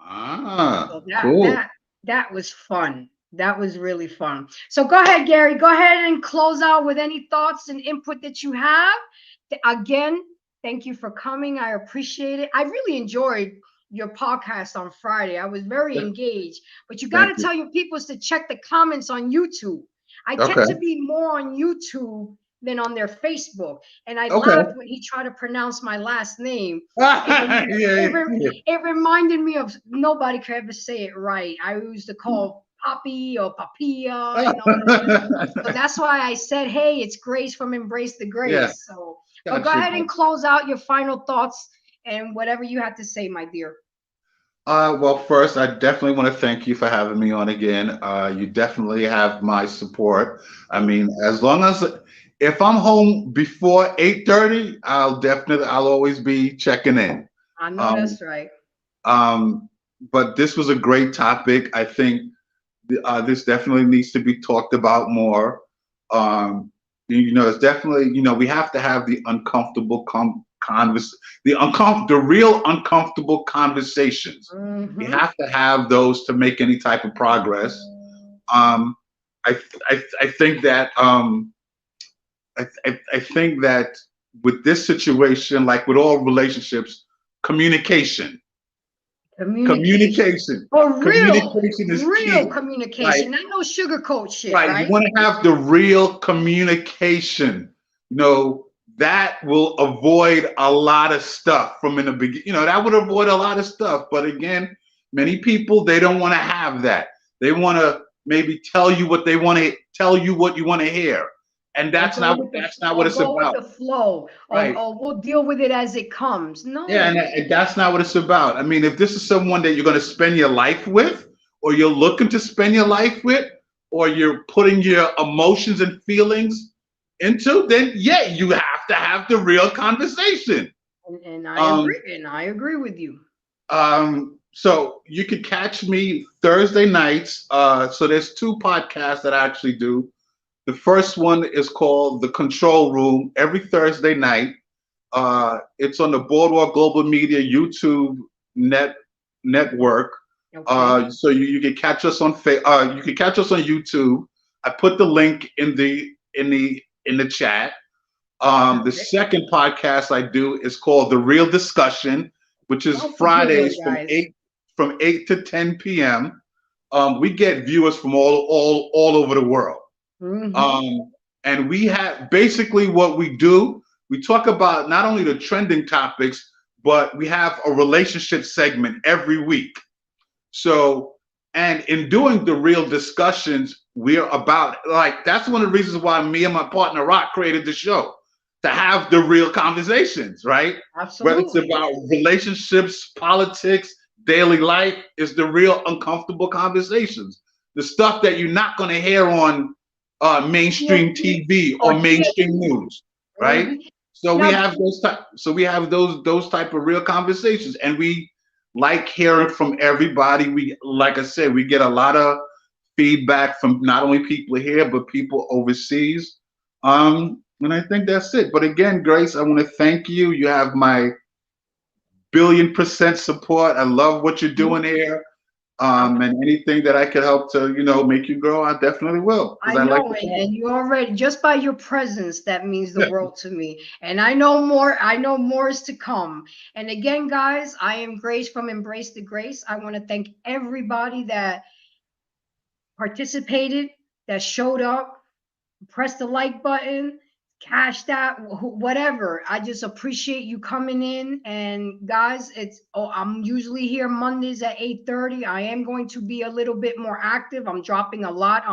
So Cool. That was fun. That was really fun. So go ahead, Gary. Go ahead and close out with any thoughts and input that you have. Again, thank you for coming. I appreciate it. I really enjoyed your podcast on Friday. I was very engaged. But you got to tell your people to check the comments on YouTube. I tend to be more on YouTube than on their Facebook. And I laughed when he tried to pronounce my last name. It reminded me of, nobody could ever say it right. I used to call Poppy or Papilla and all that. So that's why I said, hey, it's Grace from Embrace the Grace. Yeah. So but go ahead and close out your final thoughts and whatever you have to say, my dear. Well, first, I definitely want to thank you for having me on again. You definitely have my support. I mean, as long as if I'm home before 8:30, I'll always be checking in. I know that's right. But this was a great topic. I think this definitely needs to be talked about more. It's definitely, we have to have the uncomfortable the real uncomfortable conversations. We have to have those to make any type of progress. I think that I think that with this situation, like with all relationships, communication. For real communication is real key. communication, not no sugarcoat shit. Right. You want to have the real communication. That will avoid a lot of stuff from in the beginning. That would avoid a lot of stuff. But again, many people, they don't want to have that. They want to maybe tell you what they want to tell you what you want to hear. And that's not what it's about. Go with the flow. Right. Or we'll deal with it as it comes. No. Yeah, and that's not what it's about. I mean, if this is someone that you're going to spend your life with, or you're looking to spend your life with, or you're putting your emotions and feelings into, then yeah, you have to have the real conversation. And I agree with you. So you could catch me Thursday nights. So there's 2 podcasts that I actually do. The first one is called The Control Room, every Thursday night. It's on the Boardwalk Global Media YouTube network. Okay. So you can catch us on you can catch us on YouTube. I put the link in the chat. The second podcast I do is called The Real Discussion, which is Fridays from 8 to 10 p.m. We get viewers from all over the world. And we have basically what we do. We talk about not only the trending topics, but we have a relationship segment every week. So, and in doing the real discussions, we're about, that's one of the reasons why me and my partner Rock created the show, to have the real conversations, right? Absolutely. Whether it's about relationships, politics, daily life, is the real uncomfortable conversations. The stuff that you're not going to hear on mainstream TV or mainstream news, right? So we have those type of real conversations, and we like hearing from everybody. We, like I said, we get a lot of feedback from not only people here but people overseas. And I think that's it. But again, Grace, I want to thank you. You have my 1,000,000,000% support. I love what you're doing here. And anything that I could help to, make you grow, I definitely will. I know, and you already, just by your presence, that means the world to me. And I know more is to come. And again, guys, I am Grace from Embrace the Grace. I want to thank everybody that participated, that showed up, press the like button, cash that, whatever. I just appreciate you coming in. And guys, I'm usually here Mondays at 8:30. I am going to be a little bit more active. I'm dropping a lot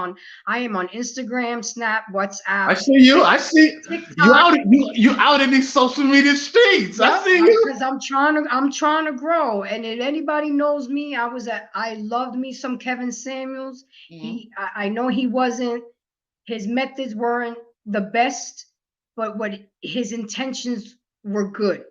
I am on Instagram, Snap, WhatsApp. I see you. I see TikTok. you out in these social media streets. Yep, I see you. because I'm trying to grow. And if anybody knows me, I loved me some Kevin Samuels. I know his methods weren't the best, but what his intentions were good.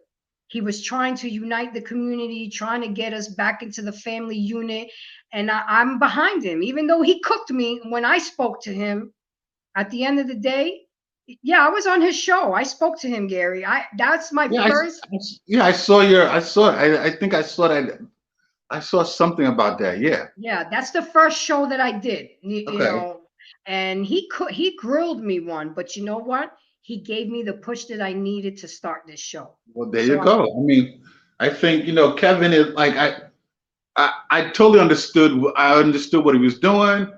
He was trying to unite the community, trying to get us back into the family unit. And I'm behind him, even though he cooked me when I spoke to him. At the end of the day, yeah, I was on his show. I spoke to him, Gary. That's my first. I think I saw that. I saw something about that. Yeah. Yeah, that's the first show that I did. You Okay. know, and he grilled me one, but you know what? He gave me the push that I needed to start this show. Well, there you go. I mean, I think Kevin is like I totally understood. I understood what he was doing.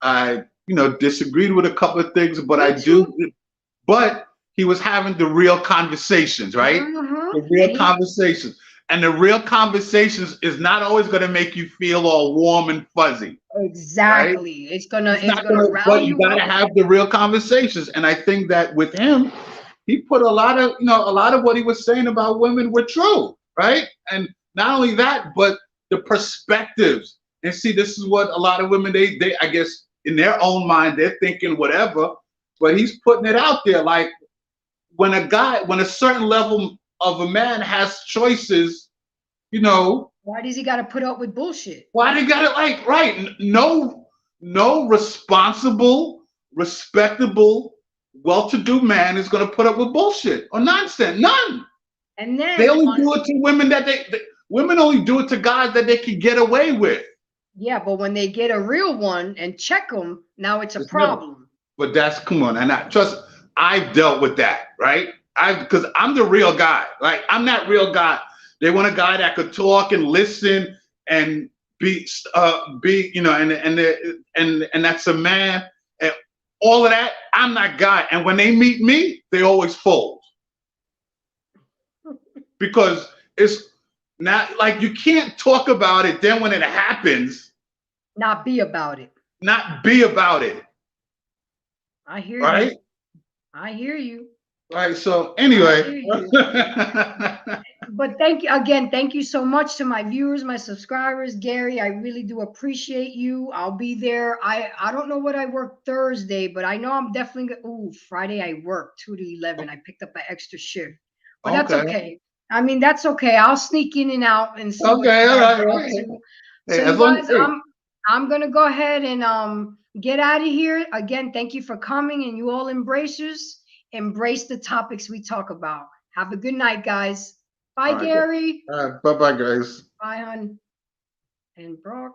I disagreed with a couple of things, but But he was having the real conversations, right? The real conversations. And the real conversations is not always going to make you feel all warm and fuzzy. Exactly. Right? It's gonna rally but you you got to up. have the real conversations. And I think that with him, he put a lot of what he was saying about women were true, right? And not only that, but the perspectives. And see, this is what a lot of women, they I guess in their own mind, they're thinking whatever, but he's putting it out there. Like when a certain level of a man has choices, why does he got to put up with bullshit? Why do you got to right? No responsible, respectable, well-to-do man is going to put up with bullshit or nonsense. None. And then they only do it to women women only do it to guys that they can get away with. Yeah, but when they get a real one and check them, now it's a problem. But come on, and I've dealt with that, right? Because I'm the real guy. Like I'm that real guy. They want a guy that could talk and listen and be and that's a man and all of that. I'm that guy. And when they meet me, they always fold. Because it's not like you can't talk about it. Then when it happens, not be about it. I hear you. I hear you. Right. So anyway, but thank you so much to my viewers, my subscribers, Gary. I really do appreciate you. I'll be there. I don't know what I work Thursday, but I know I'm definitely Friday I work 2 to 11. I picked up an extra shift, but that's okay. I mean, that's okay. I'll sneak in and out and see. Okay, all right. So you guys, I'm gonna go ahead and get out of here. Again, thank you for coming, and you all embracers. Embrace the topics we talk about. Have a good night, guys. Bye, Gary. Bye-bye, guys. Bye, hon. And Brock.